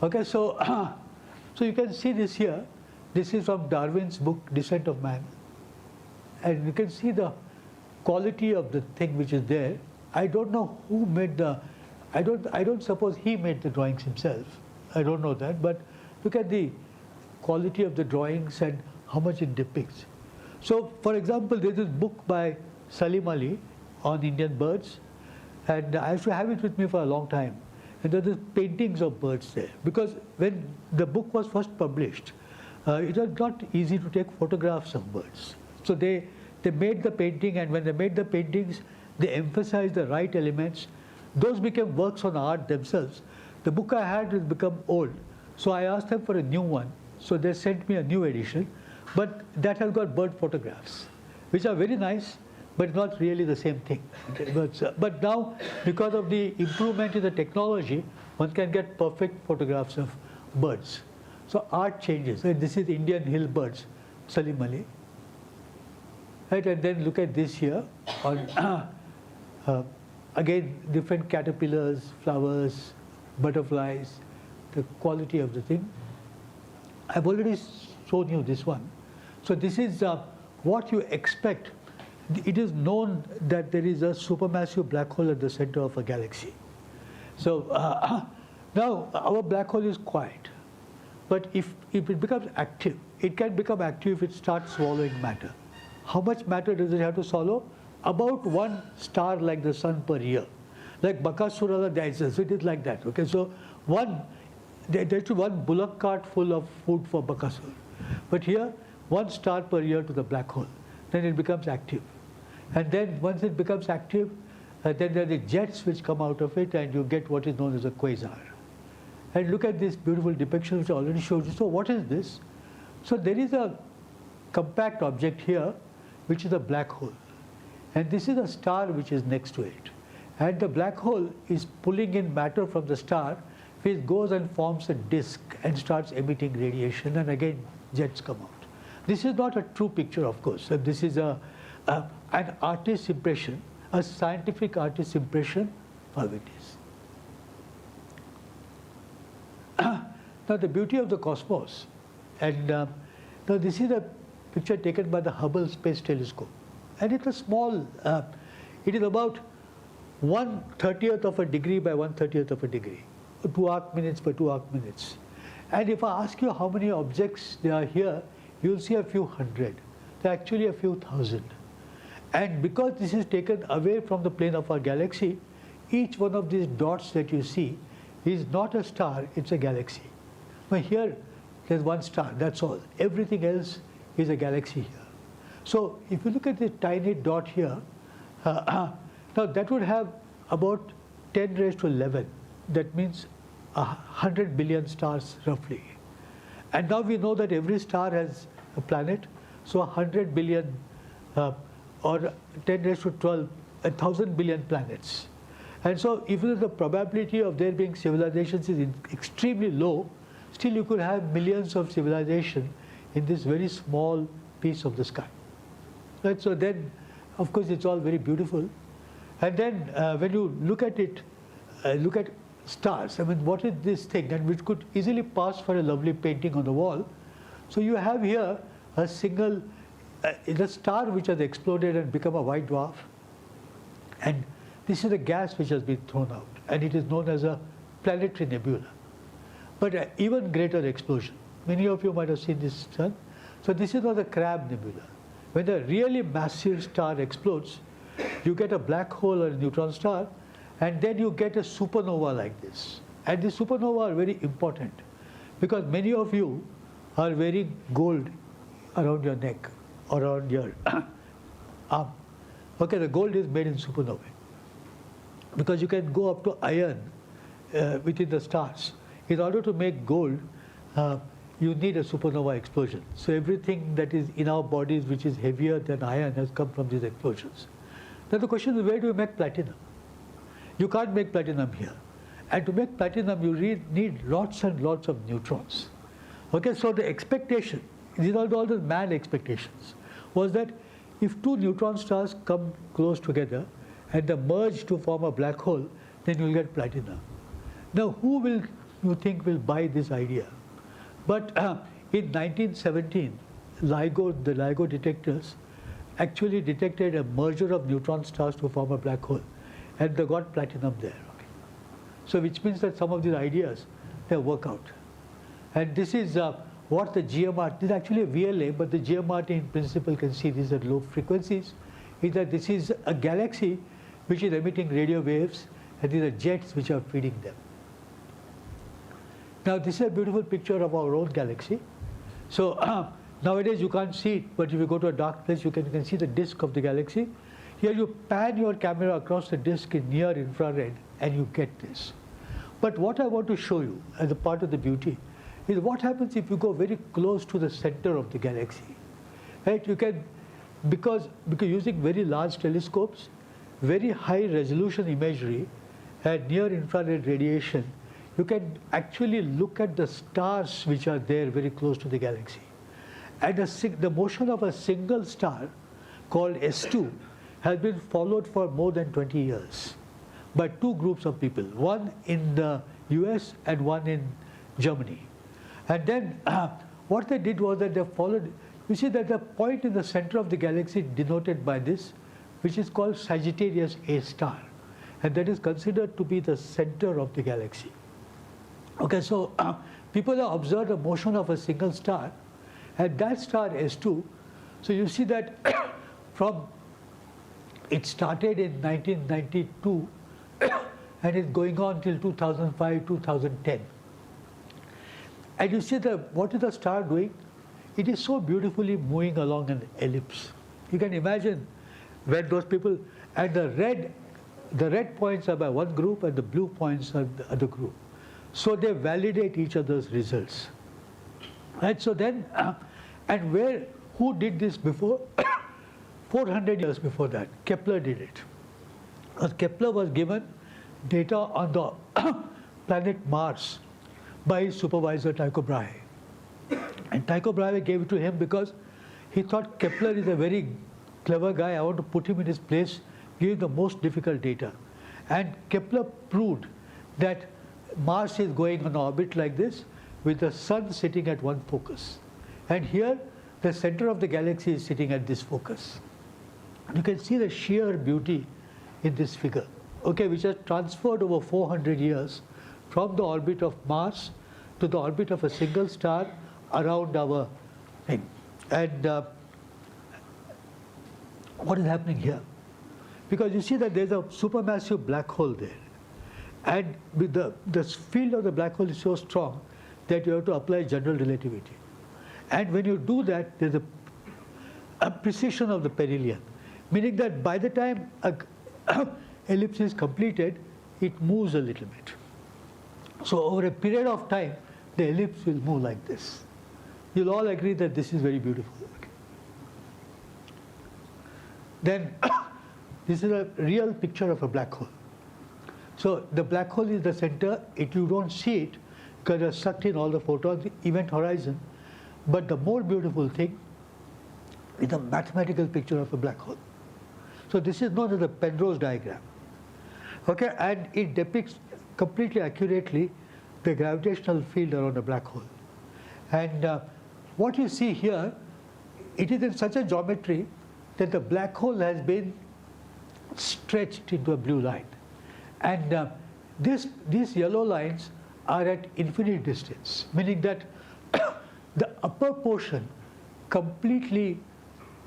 Speaker 4: Okay, so you can see this here. This is from Darwin's book, Descent of Man. And you can see the quality of the thing which is there. I don't know who made I don't suppose he made the drawings himself. I don't know that, but look at the quality of the drawings and how much it depicts. So, for example, there's this book by Salim Ali on Indian birds, and I used to have it with me for a long time. and there are paintings of birds there. Because when the book was first published, it was not easy to take photographs of birds. So they made the painting, and when they made the paintings, they emphasized the right elements. Those became works on art themselves. The book I had has become old, so I asked them for a new one. So they sent me a new edition, but that has got bird photographs, which are very nice, but not really the same thing. But now, because of the improvement in the technology, one can get perfect photographs of birds. So art changes. And this is Indian hill birds, Salim Ali. Right, and then look at this here on again different caterpillars, flowers, butterflies, the quality of the thing. I've already shown you this one. So this is what you expect. It is known that there is a supermassive black hole at the center of a galaxy. So now our black hole is quiet, but if it becomes active, it can become active if it starts swallowing matter. How much matter does it have to swallow? About one star like the sun per year. Like Bakasura, so it is like that. Okay, so there's one bullock cart full of food for Bakasura. But here, 1 star per year to the black hole. Then it becomes active. And then once it becomes active, then there are the jets which come out of it, and you get what is known as a quasar. And look at this beautiful depiction which I already showed you. So what is this? So there is a compact object here, which is a black hole. And this is a star which is next to it. And the black hole is pulling in matter from the star, which goes and forms a disk and starts emitting radiation, and again jets come out. This is not a true picture, of course. This is an artist's impression, a scientific artist's impression of it is. Now the beauty of the cosmos, and now this is a picture taken by the Hubble Space Telescope, and it's a small, it is about 1/30th of a degree by 1/30th of a degree, 2 arc minutes by 2 arc minutes. And if I ask you how many objects there are here, you'll see a few hundred. There are actually a few thousand. And because this is taken away from the plane of our galaxy, each one of these dots that you see is not a star, it's a galaxy. But here, there's one star, that's all. Everything else is a galaxy here. So if you look at this tiny dot here, now that would have about 10 raised to 11. That means 100 billion stars roughly. And now we know that every star has a planet, so 100 billion or 10 raised to 12, 1,000 billion planets. And so even if the probability of there being civilizations is extremely low, still you could have millions of civilization in this very small piece of the sky. Right? So then, of course, it's all very beautiful. And then when you look at it, look at stars, I mean, what is this thing? And which could easily pass for a lovely painting on the wall. So you have here a single, the star which has exploded and become a white dwarf. And this is a gas which has been thrown out, and it is known as a planetary nebula. But an even greater explosion. Many of you might have seen this sun. So this is not a Crab nebula. When a really massive star explodes, you get a black hole or a neutron star, and then you get a supernova like this. And these supernova are very important because many of you are wearing gold around your neck or around your arm. Okay, the gold is made in supernovae because you can go up to iron within the stars. In order to make gold, you need a supernova explosion. So everything that is in our bodies which is heavier than iron has come from these explosions. Now the question is, where do you make platinum? You can't make platinum here. And to make platinum, you need lots and lots of neutrons. Okay, so the expectation, these are all the mad expectations, was that if two neutron stars come close together and they merge to form a black hole, then you'll get platinum. Now, who will you think will buy this idea? But in 1917, the LIGO detectors actually detected a merger of neutron stars to form a black hole, and they got platinum there. Okay. So which means that some of these ideas, they work out. And this is what the GMR, this is actually a VLA, but the GMRT in principle can see these at low frequencies, is that this is a galaxy which is emitting radio waves, and these are jets which are feeding them. Now this is a beautiful picture of our own galaxy. So nowadays you can't see it, but if you go to a dark place, you can see the disk of the galaxy. Here you pan your camera across the disk in near infrared and you get this. But what I want to show you as a part of the beauty is what happens if you go very close to the center of the galaxy. Right? You can, because using very large telescopes, very high resolution imagery and near infrared radiation, you can actually look at the stars which are there very close to the galaxy. And the motion of a single star called S2 has been followed for more than 20 years by two groups of people, one in the US and one in Germany. And then what they did was that they followed, you see that the point in the center of the galaxy denoted by this, which is called Sagittarius A star, and that is considered to be the center of the galaxy. Okay, so people have observed the motion of a single star, and that star S2, so you see that from, it started in 1992 and it's going on till 2005, 2010. And you see what is the star doing? It is so beautifully moving along an ellipse. You can imagine when those people, and the red points are by one group and the blue points are the other group. So they validate each other's results. Right? So then, and who did this before? 400 years before that, Kepler did it. Because Kepler was given data on the planet Mars by his supervisor Tycho Brahe. And Tycho Brahe gave it to him because he thought Kepler is a very clever guy. I want to put him in his place, give him the most difficult data. And Kepler proved that Mars is going on orbit like this with the sun sitting at one focus. And here, the center of the galaxy is sitting at this focus. You can see the sheer beauty in this figure, okay, which has transferred over 400 years from the orbit of Mars to the orbit of a single star around our thing. And what is happening here? Because you see that there's a supermassive black hole there. And with the field of the black hole is so strong that you have to apply general relativity. And when you do that, there's a precession of the perihelion, meaning that by the time an ellipse is completed, it moves a little bit. So over a period of time, the ellipse will move like this. You'll all agree that this is very beautiful. Then this is a real picture of a black hole. So the black hole is the center. You don't see it because it's sucked in all the photons, the event horizon. But the more beautiful thing is a mathematical picture of a black hole. So this is known as the Penrose diagram. Okay, and it depicts completely accurately the gravitational field around a black hole. And what you see here, it is in such a geometry that the black hole has been stretched into a blue line. And these yellow lines are at infinite distance, meaning that the upper portion completely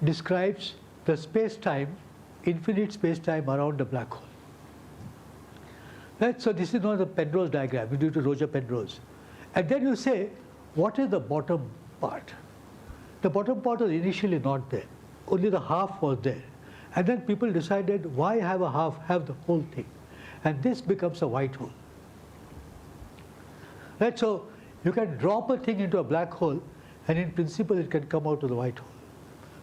Speaker 4: describes the space-time, infinite space-time around the black hole. Right? So this is known as the Penrose diagram, due to Roger Penrose. And then you say, what is the bottom part? The bottom part was initially not there. Only the half was there. And then people decided, why have a half, have the whole thing? And this becomes a white hole. Right? So you can drop a thing into a black hole, and in principle it can come out of the white hole.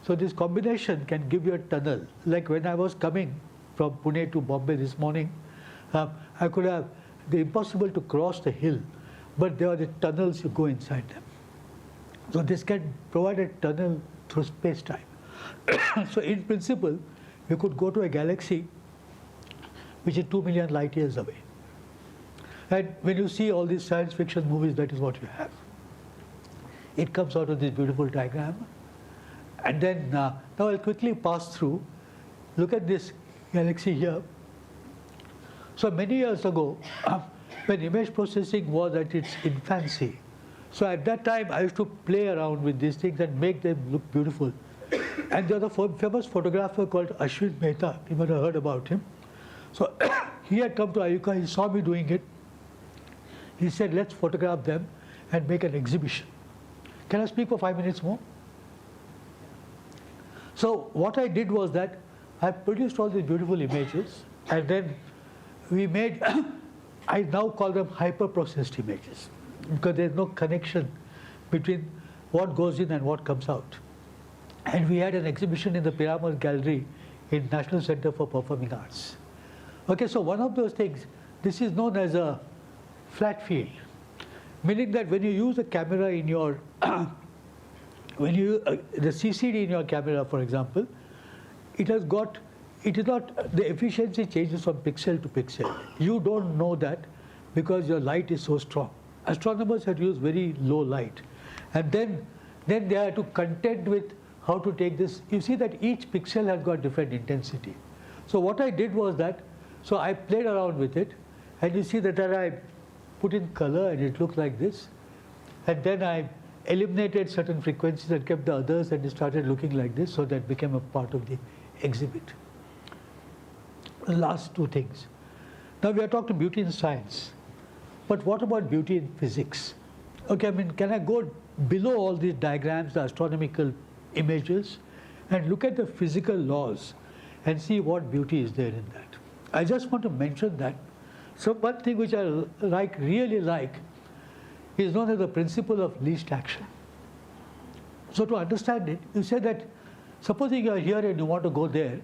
Speaker 4: So this combination can give you a tunnel. Like when I was coming from Pune to Bombay this morning, I could have, the impossible to cross the hill, but there are the tunnels, you go inside them. So this can provide a tunnel through space-time. So in principle, you could go to a galaxy which is 2 million light years away. And when you see all these science fiction movies, that is what you have. It comes out of this beautiful diagram. And then, now I'll quickly pass through. Look at this galaxy here. So many years ago, when image processing was at its infancy, so at that time I used to play around with these things and make them look beautiful. And there was a famous photographer called Ashwin Mehta. You might have heard about him. So he had come to IUCAA, he saw me doing it. he said, let's photograph them and make an exhibition. Can I speak for 5 minutes more? So what I did was that I produced all these beautiful images, and then we made, I now call them hyper-processed images, because there's no connection between what goes in and what comes out. And we had an exhibition in the Pyramid Gallery in National Center for Performing Arts. Okay, so one of those things, this is known as a flat field, meaning that when you use a camera in your, when you, the CCD in your camera, for example, it is not, the efficiency changes from pixel to pixel. You don't know that because your light is so strong. Astronomers had used very low light. And then they had to contend with how to take this. You see that each pixel has got different intensity. So what I did was that, so I played around with it, and you see that I put in color and it looked like this. And then I eliminated certain frequencies and kept the others, and it started looking like this, so that became a part of the exhibit. The last two things. Now we are talking beauty in science, but what about beauty in physics? Okay, I mean, can I go below all these diagrams, the astronomical images, and look at the physical laws and see what beauty is there in that? I just want to mention that. So one thing which I really like, is known as the principle of least action. So to understand it, you say that, supposing you are here and you want to go there,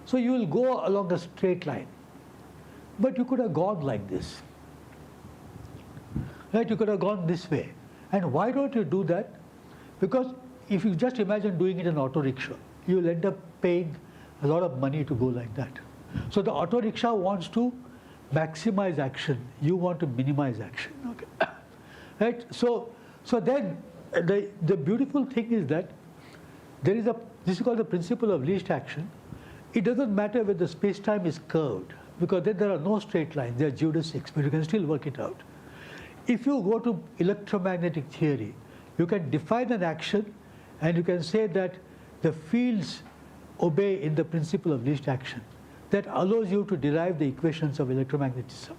Speaker 4: so you will go along a straight line. But you could have gone like this. Right? You could have gone this way. And why don't you do that? Because if you just imagine doing it in an auto rickshaw, you will end up paying a lot of money to go like that. So the auto rickshaw wants to maximize action. You want to minimize action. Okay. Right? So then the beautiful thing is that there is this is called the principle of least action. It doesn't matter whether the space-time is curved, because then there are no straight lines, there are geodesics, but you can still work it out. If you go to electromagnetic theory, you can define an action and you can say that the fields obey in the principle of least action. That allows you to derive the equations of electromagnetism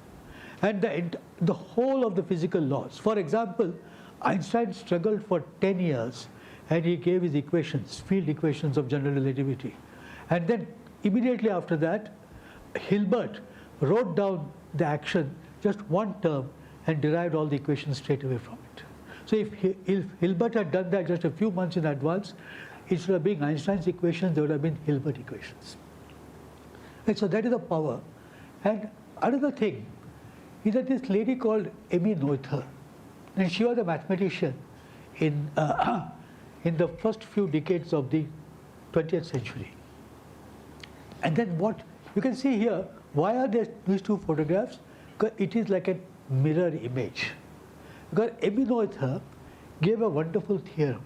Speaker 4: and the whole of the physical laws. For example, Einstein struggled for 10 years and he gave his equations, field equations of general relativity. And then immediately after that, Hilbert wrote down the action, just one term, and derived all the equations straight away from it. So if Hilbert had done that just a few months in advance, instead of being Einstein's equations, there would have been Hilbert equations. And so that is the power. And another thing is that this lady called Emmy Noether, and she was a mathematician in the first few decades of the 20th century. And then what you can see here, why are there these two photographs? Because it is like a mirror image. Because Emmy Noether gave a wonderful theorem.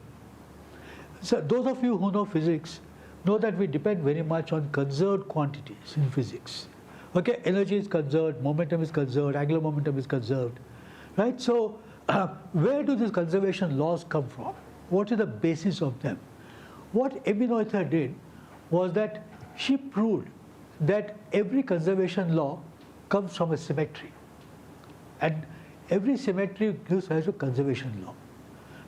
Speaker 4: So those of you who know physics know that we depend very much on conserved quantities in physics. Okay, energy is conserved, momentum is conserved, angular momentum is conserved, right? So where do these conservation laws come from? What is the basis of them? What Emmy Noether did was that she proved that every conservation law comes from a symmetry. And every symmetry gives rise to conservation law.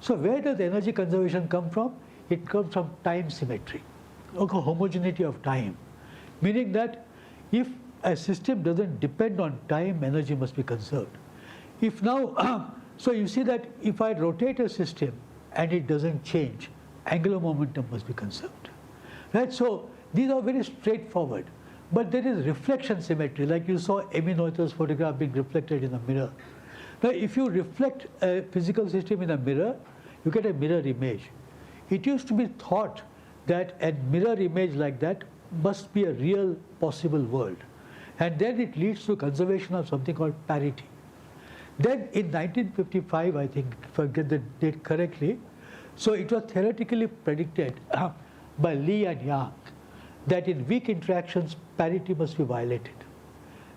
Speaker 4: So where does energy conservation come from? It comes from time symmetry, okay, homogeneity of time. Meaning that if a system doesn't depend on time, energy must be conserved. If now, so you see that if I rotate a system and it doesn't change, angular momentum must be conserved. Right? So these are very straightforward. But there is reflection symmetry, like you saw Emmy Noether's photograph being reflected in a mirror. Now, if you reflect a physical system in a mirror, you get a mirror image. It used to be thought that a mirror image like that must be a real possible world. And then it leads to conservation of something called parity. Then in 1955, I think, if I get the date correctly, so it was theoretically predicted by Lee and Yang that in weak interactions, parity must be violated.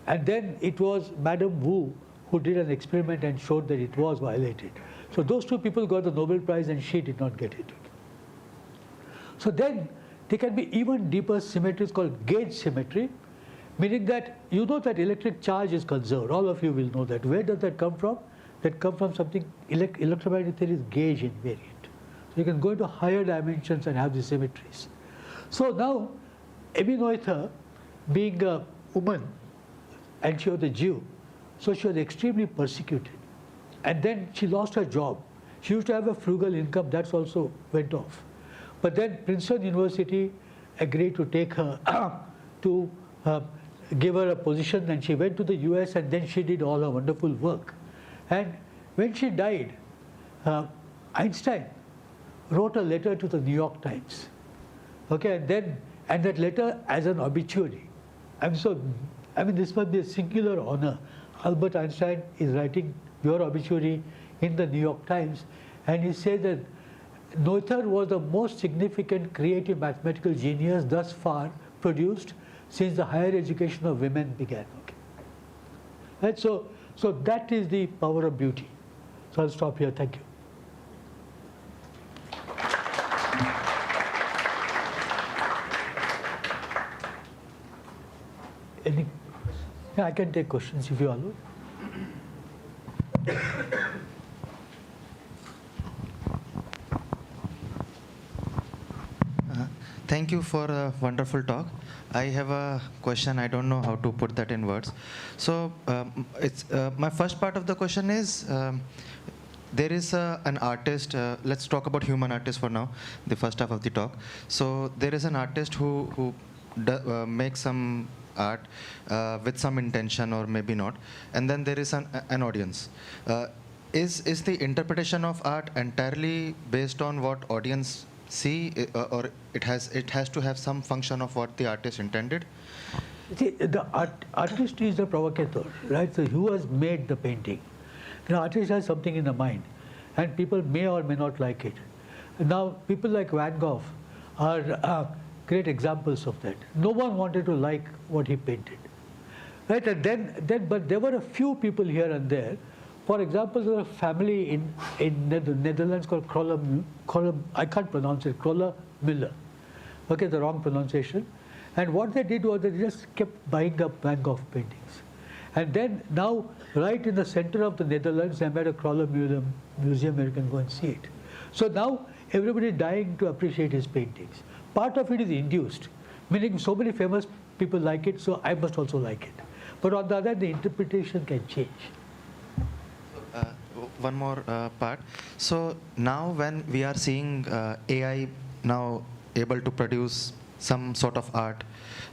Speaker 4: And then it was Madame Wu who did an experiment and showed that it was violated. So those two people got the Nobel Prize and she did not get it. So then there can be even deeper symmetries called gauge symmetry, Meaning that you know that electric charge is conserved. All of you will know that. Where does that come from? That comes from something, electromagnetic theory is gauge invariant. So you can go into higher dimensions and have the symmetries. So now, Emmy Noether, being a woman, and she was a Jew, so she was extremely persecuted. And then she lost her job. She used to have a frugal income, that's also went off. But then Princeton University agreed to take her to give her a position, and she went to the US, and then she did all her wonderful work. And when she died, Einstein wrote a letter to the New York Times. Okay, and that letter as an obituary. This must be a singular honor. Albert Einstein is writing your obituary in the New York Times, and he said that Noether was the most significant creative mathematical genius thus far produced since the higher education of women began. Okay. Right? So that is the power of beauty. So I'll stop here. Thank you. Any? Yeah, I can take questions if you allow.
Speaker 5: Thank you for a wonderful talk. I have a question. I don't know how to put that in words. So my first part of the question is, there is an artist, let's talk about human artists for now, the first half of the talk. So there is an artist who makes some art with some intention or maybe not, and then there is an audience. Is the interpretation of art entirely based on what audience see, or it has to have some function of what the artist intended?
Speaker 4: See, the artist is the provocateur, right? So who has made the painting? The artist has something in the mind, and people may or may not like it. Now, people like Van Gogh are great examples of that. No one wanted to like what he painted, right? And but there were a few people here and there. For example, there was a family in the Netherlands called I can't pronounce it, Müller. Okay, the wrong pronunciation. And what they did was they just kept buying up Van Gogh paintings. And then now, right in the center of the Netherlands, they made a Müller museum where you can go and see it. So now, everybody is dying to appreciate his paintings. Part of it is induced, meaning so many famous people like it, so I must also like it. But on the other hand, the interpretation can change.
Speaker 5: One more part. So now when we are seeing AI now able to produce some sort of art,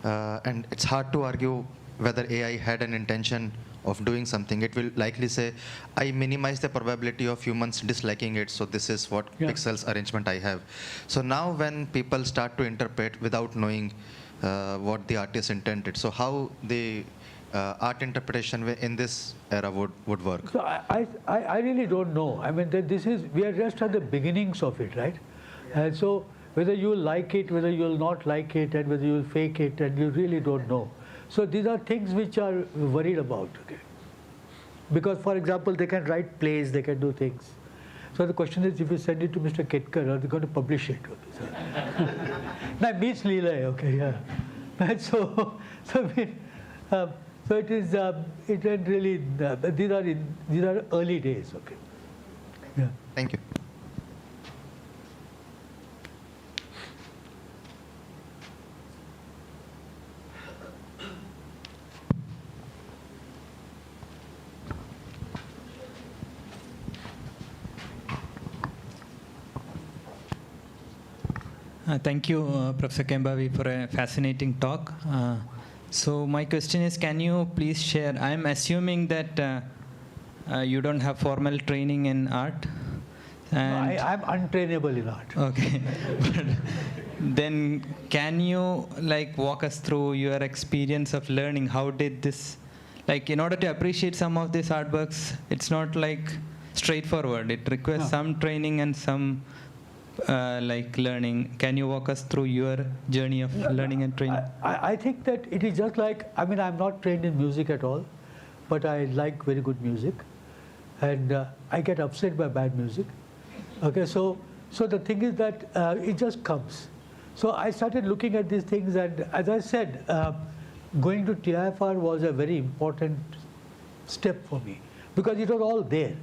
Speaker 5: and it's hard to argue whether AI had an intention of doing something. It will likely say, I minimize the probability of humans disliking it, so this is what pixels arrangement I have. So now when people start to interpret without knowing what the artist intended, so how the art interpretation in this era would work?
Speaker 4: So I really don't know. I mean, we are just at the beginnings of it, right? And so whether you'll like it, whether you'll not like it, and whether you'll fake it, and you really don't know. So these are things which are worried about, okay? Because, for example, they can write plays, they can do things. So the question is, if you send it to Mr. Ketkar, are they going to publish it? Okay, so. That means Leela, okay, yeah. And so it is. It really. These are early days. Okay. Yeah.
Speaker 5: Thank you.
Speaker 6: Thank you, Professor Kembhavi, for a fascinating talk. So my question is, can you please share, I'm assuming that you don't have formal training in art. And
Speaker 4: No, I'm untrainable in art.
Speaker 6: Okay. But then can you walk us through your experience of learning? How did this, in order to appreciate some of these artworks, it's not straightforward. It requires some training and some learning. Can you walk us through your journey of learning and training?
Speaker 4: I think that it is just I'm not trained in music at all, but I like very good music, and I get upset by bad music. Okay, so the thing is that it just comes. So I started looking at these things, and as I said, going to TIFR was a very important step for me because it was all there.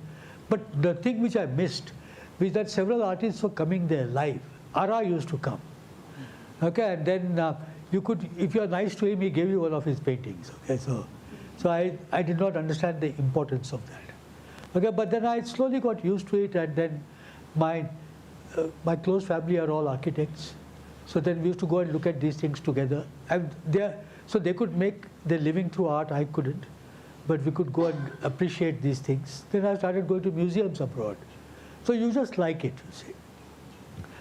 Speaker 4: But the thing which I missed was that several artists were coming there live. Ara used to come. Okay, and then you could, if you are nice to him, he gave you one of his paintings. Okay, so I did not understand the importance of that. Okay, but then I slowly got used to it, and then my close family are all architects. So then we used to go and look at these things together. And so they could make their living through art, I couldn't. But we could go and appreciate these things. Then I started going to museums abroad. So you just like it, you see.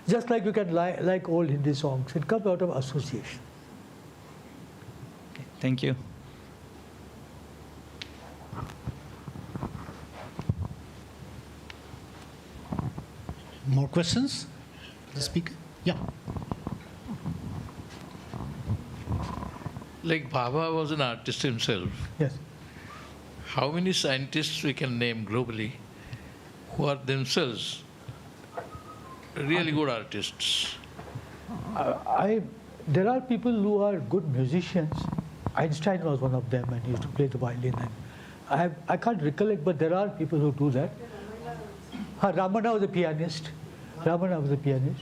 Speaker 4: Just like you can like old Hindi songs. It comes out of association.
Speaker 6: Okay, thank you.
Speaker 7: More questions? The speaker? Yeah.
Speaker 8: Like Bhabha was an artist himself.
Speaker 4: Yes.
Speaker 8: How many scientists we can name globally who are themselves really good artists?
Speaker 4: There are people who are good musicians. Einstein was one of them, and he used to play the violin. And I can't recollect, but there are people who do that. Ramana was a pianist. Ramana was a pianist.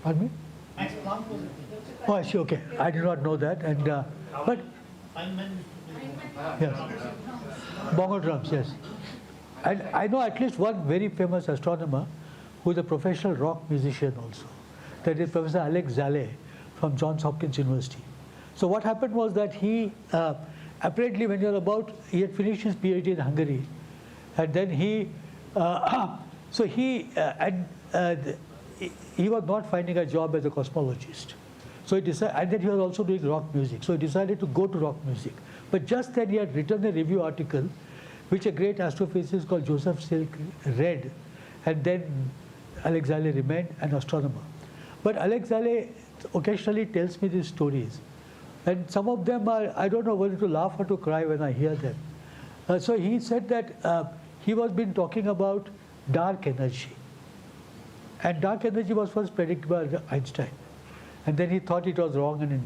Speaker 4: Pardon me? Oh, I see. Okay, I did not know that. And but yes, bongo drums. Yes, and I know at least one very famous astronomer who is a professional rock musician also. That is Professor Alex Zale from Johns Hopkins University. So what happened was that he apparently, when he had finished his PhD in Hungary, and then he was not finding a job as a cosmologist. So he decided, and then he was also doing rock music. So he decided to go to rock music. But just then he had written a review article, which a great astrophysicist called Joseph Silk read, and then Alex Zale remained an astronomer. But Alex Zale occasionally tells me these stories, and some of them are, I don't know whether to laugh or to cry when I hear them. So he said that he was been talking about dark energy. And dark energy was first predicted by Einstein. And then he thought it was wrong. And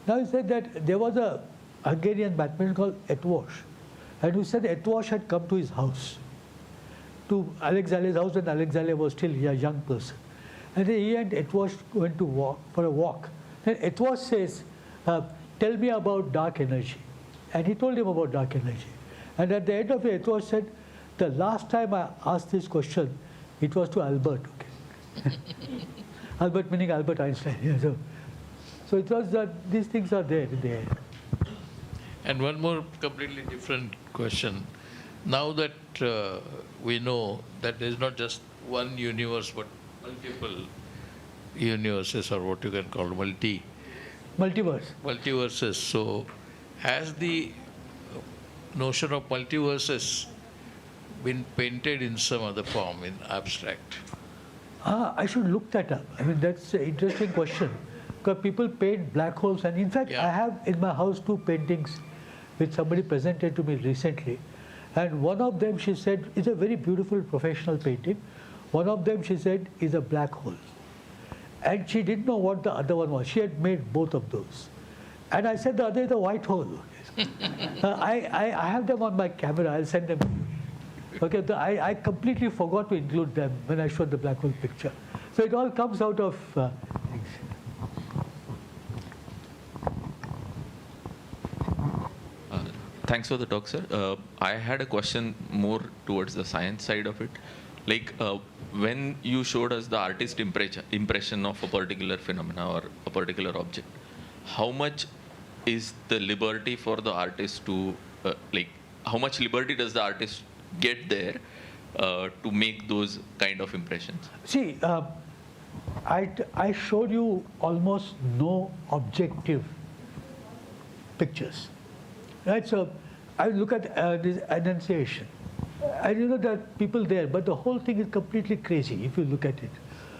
Speaker 4: now he said that there was a Hungarian mathematician called Eötvös. And he said Eötvös had come to his house, to Alex Zale's house when Alex Zale was still a young person. And then he and Eötvös went to for a walk. Then Eötvös says, tell me about dark energy. And he told him about dark energy. And at the end of it, Eötvös said, the last time I asked this question, it was to Albert. Okay. Albert meaning Albert Einstein. Yeah, so it was that these things are there in the air.
Speaker 8: And one more completely different question. Now that we know that there is not just one universe, but multiple universes, or what you can call multiverses. So has the notion of multiverses been painted in some other form, in abstract?
Speaker 4: I should look that up. I mean, that's an interesting question. Because people paint black holes, and in fact, I have in my house 2 paintings which somebody presented to me recently. And one of them, she said, is a very beautiful professional painting. One of them, she said, is a black hole. And she didn't know what the other one was. She had made both of those. And I said, the other is a white hole. I have them on my camera. I'll send them to you. Okay, I completely forgot to include them when I showed the black hole picture. So it all comes out of things.
Speaker 9: Thanks for the talk, sir. I had a question more towards the science side of it. Like when you showed us the artist impression of a particular phenomena or a particular object, how much is the liberty for the artist to, how much liberty does the artist get there to make those kind of impressions?
Speaker 4: See, I showed you almost no objective pictures, right? So I look at this annunciation. I know there are people there, but the whole thing is completely crazy if you look at it.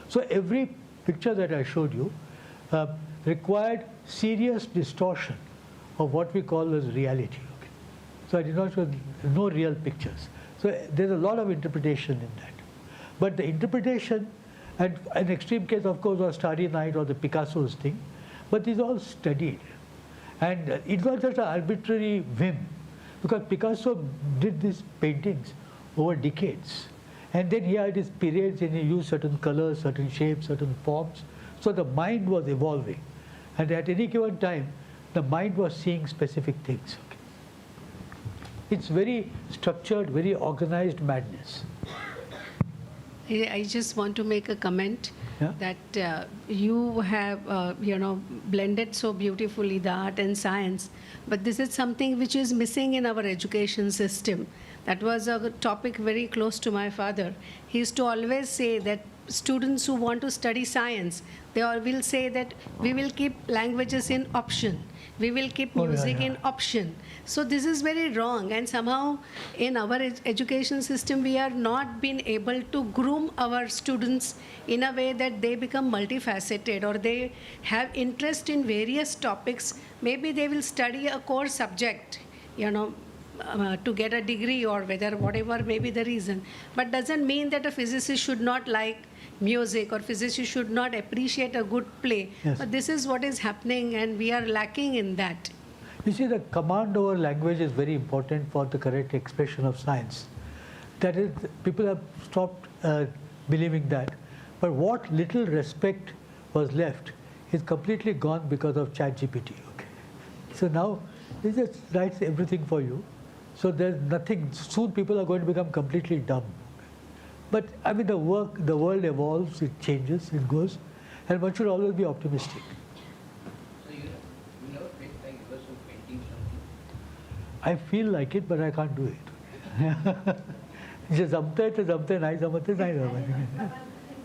Speaker 4: So every picture that I showed you required serious distortion of what we call as reality. Okay? So I did not show no real pictures. So there's a lot of interpretation in that. But the interpretation, and an extreme case, of course, was Starry Night or the Picasso's thing. but these all studied. And it was just an arbitrary whim, because Picasso did these paintings over decades. And then he had his periods and he used certain colors, certain shapes, certain forms. So the mind was evolving. And at any given time, the mind was seeing specific things. It's very structured, very organized madness.
Speaker 10: I just want to make a comment.
Speaker 4: Yeah.
Speaker 10: That you have, blended so beautifully the art and science, but this is something which is missing in our education system. That was a topic very close to my father. He used to always say that students who want to study science, they all will say that we will keep languages in option. We will keep music in option. So this is very wrong, and somehow in our education system we are not being able to groom our students in a way that they become multifaceted, or they have interest in various topics. Maybe they will study a core subject, to get a degree, or whatever may be the reason. But doesn't mean that a physicist should not like music, or physicists should not appreciate a good play.
Speaker 4: Yes.
Speaker 10: But this is what is happening, and we are lacking in that.
Speaker 4: You see, the command over language is very important for the correct expression of science. That is, people have stopped believing that. But what little respect was left is completely gone because of ChatGPT. Okay? So now, it just writes everything for you. So there's nothing, soon people are going to become completely dumb. But I mean, the world evolves, it changes, it goes, and one should always be optimistic.
Speaker 11: So you never felt like you were so painting something?
Speaker 4: I feel like it, but I can't do it. जे जमते है तो जमते, नहीं जमते नहीं जमते.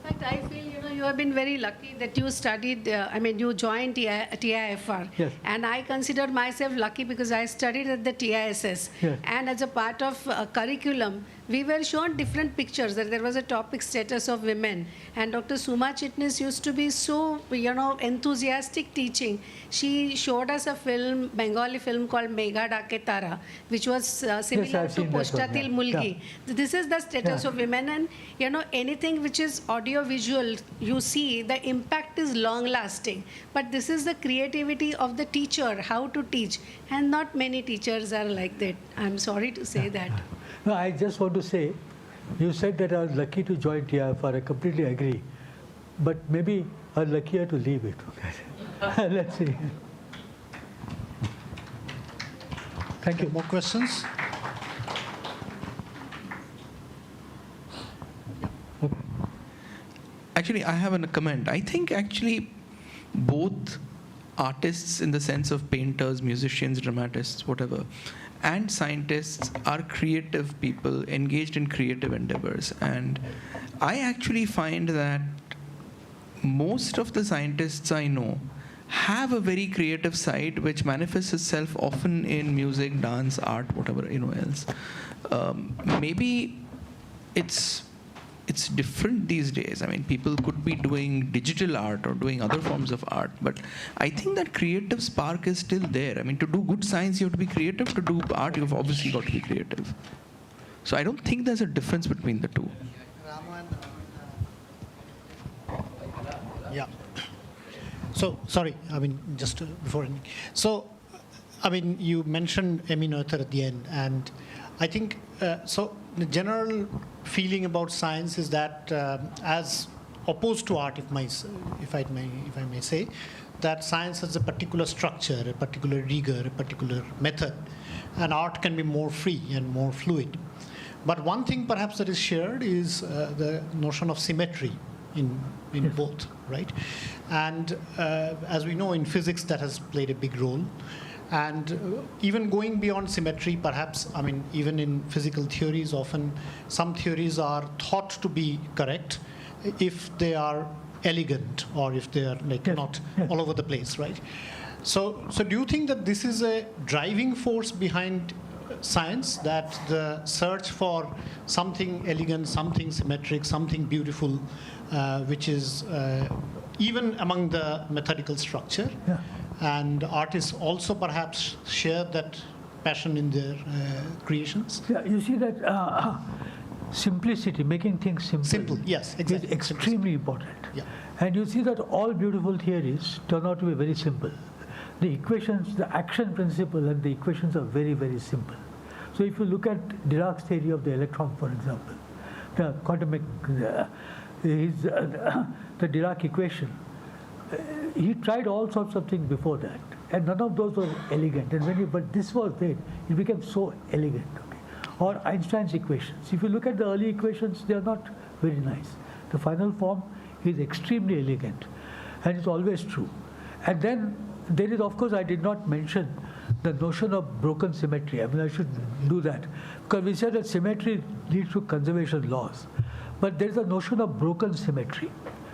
Speaker 10: In fact, I feel you have been very lucky that you studied. You joined TIFR,
Speaker 4: Yes.
Speaker 10: and I consider myself lucky because I studied at the TISS.
Speaker 4: Yes.
Speaker 10: And as a part of curriculum, we were shown different pictures. That there was a topic status of women, and Dr. Suma Chitnis used to be so enthusiastic teaching. She showed us a film, Bengali film called Megha Dake Tara, which was similar
Speaker 4: I've
Speaker 10: to
Speaker 4: seen that one,
Speaker 10: Poshtatil
Speaker 4: yeah.
Speaker 10: Mulgi. This is the status
Speaker 4: Yeah.
Speaker 10: of women, and anything which is audio visual, you see the impact is long lasting. But this is the creativity of the teacher, how to teach, and not many teachers are like that. I'm sorry to say that.
Speaker 4: No, I just want to say, you said that I was lucky to join TIFR. I completely agree. But maybe I was luckier to leave it. Okay. Let's see. Thank you.
Speaker 7: More questions?
Speaker 1: Actually, I have a comment. I think actually both artists, in the sense of painters, musicians, dramatists, whatever, and scientists are creative people engaged in creative endeavors. And I actually find that most of the scientists I know have a very creative side which manifests itself often in music, dance, art, whatever else. Maybe it's different these days. I mean, people could be doing digital art or doing other forms of art, but I think that creative spark is still there. I mean, to do good science, you have to be creative. To do art, you've obviously got to be creative. So I don't think there's a difference between the two.
Speaker 7: Yeah. So, sorry, just before ending. So, you mentioned Emeritus at the end, and I think, so the general feeling about science is that as opposed to art, if I may say, that science has a particular structure, a particular rigor, a particular method, and art can be more free and more fluid. But one thing perhaps that is shared is the notion of symmetry in both, right? And as we know, in physics, that has played a big role. And even going beyond symmetry, perhaps, even in physical theories, often some theories are thought to be correct if they are elegant or if they are not all over the place, right? So do you think that this is a driving force behind science, that the search for something elegant, something symmetric, something beautiful, which is even among the methodical structure?
Speaker 4: Yeah.
Speaker 7: And artists also perhaps share that passion in their creations?
Speaker 4: Yeah, you see that simplicity, making things simple,
Speaker 7: Simple, yes, exactly.
Speaker 4: is extremely important.
Speaker 7: Yeah.
Speaker 4: And you see that all beautiful theories turn out to be very simple. The equations, the action principle and the equations are very, very simple. So if you look at Dirac's theory of the electron, for example, the quantum, the Dirac equation, he tried all sorts of things before that, and none of those were elegant. And but this was there, it became so elegant. Okay? Or Einstein's equations. If you look at the early equations, they are not very nice. The final form is extremely elegant, and it's always true. And then there is, of course, I did not mention the notion of broken symmetry. I mean, I should do that, because we said that symmetry leads to conservation laws. But there is a notion of broken symmetry.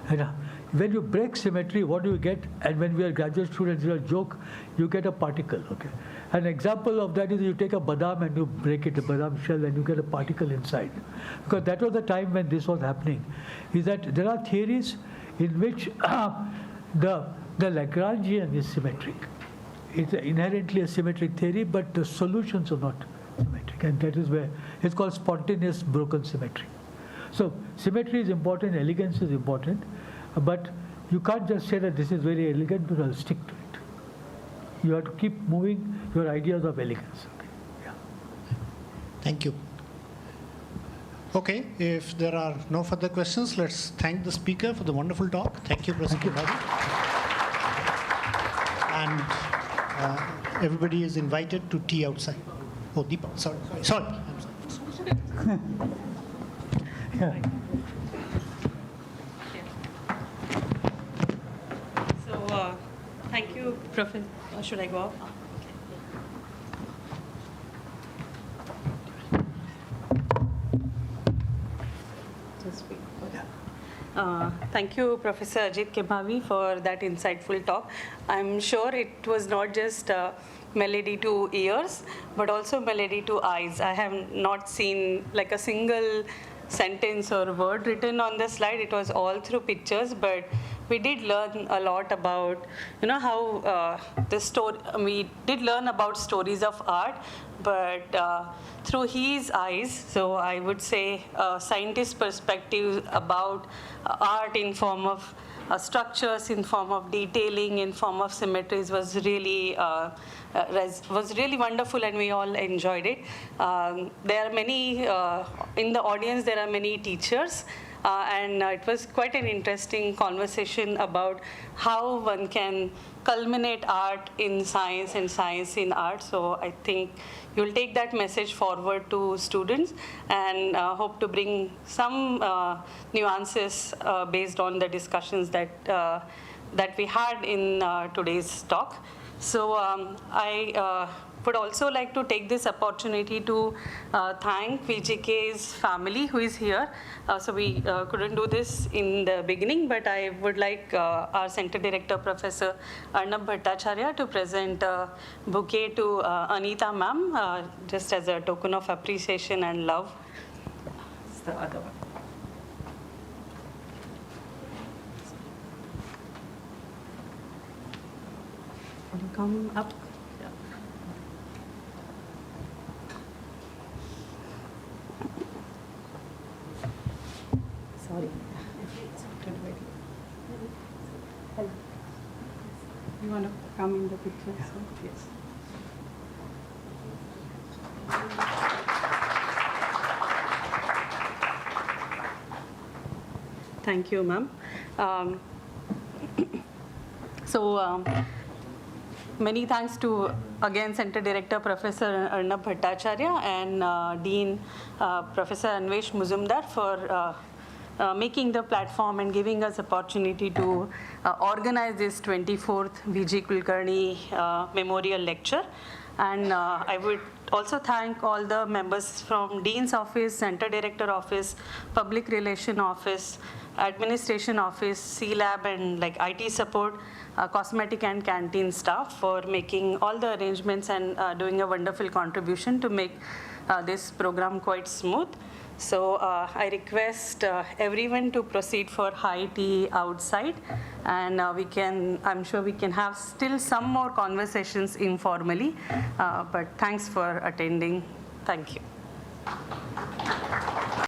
Speaker 4: And when you break symmetry, what do you get? And when we are graduate students, it's a joke, you get a particle. Okay. An example of that is you take a badam and you break it, a badam shell, and you get a particle inside. Because that was the time when this was happening. Is that there are theories in which the Lagrangian is symmetric. It's inherently a symmetric theory, but the solutions are not symmetric. And that is where it's called spontaneous broken symmetry. So symmetry is important, elegance is important, but you can't just say that this is very elegant, but I'll stick to it. You have to keep moving your ideas of elegance. Okay. Yeah.
Speaker 7: Thank you. Okay, if there are no further questions, let's thank the speaker for the wonderful talk. Thank you, Professor Kembhavi. And everybody is invited to tea outside. Oh, Deepa, sorry. I'm sorry.
Speaker 4: Yeah.
Speaker 12: So, thank you, Professor. Should I go off? Thank you, Professor Ajit Kembhavi, for that insightful talk. I'm sure it was not just melody to ears, but also melody to eyes. I have not seen like a single sentence or word written on the slide. It was all through pictures, but we did learn a lot about, how we did learn about stories of art, but through his eyes. So I would say a scientist's perspective about art in form of structures, in form of detailing, in form of symmetries was really wonderful, and we all enjoyed it. There are many in the audience. There are many teachers. And it was quite an interesting conversation about how one can culminate art in science and science in art. So I think you'll take that message forward to students, and hope to bring some nuances based on the discussions that we had in today's talk. So I would also like to take this opportunity to thank VGK's family who is here. So we couldn't do this in the beginning, but I would like our Center Director, Professor Arnab Bhattacharya, to present a bouquet to Anita ma'am, just as a token of appreciation and love. It's the other one. Can you come up? Sorry. You want to come in the picture? Yeah. So? Yes. Thank you, ma'am. Many thanks to, again, Center Director Professor Arnab Bhattacharya and Dean Professor Anvesh Muzumdar for making the platform and giving us opportunity to organize this 24th VG Kulkarni Memorial Lecture. And I would also thank all the members from Dean's Office, Center Director Office, Public Relation Office, Administration Office, C-Lab, and IT support, cosmetic and canteen staff for making all the arrangements and doing a wonderful contribution to make this program quite smooth. So I request everyone to proceed for high tea outside, and I'm sure we can have still some more conversations informally, but thanks for attending. Thank you.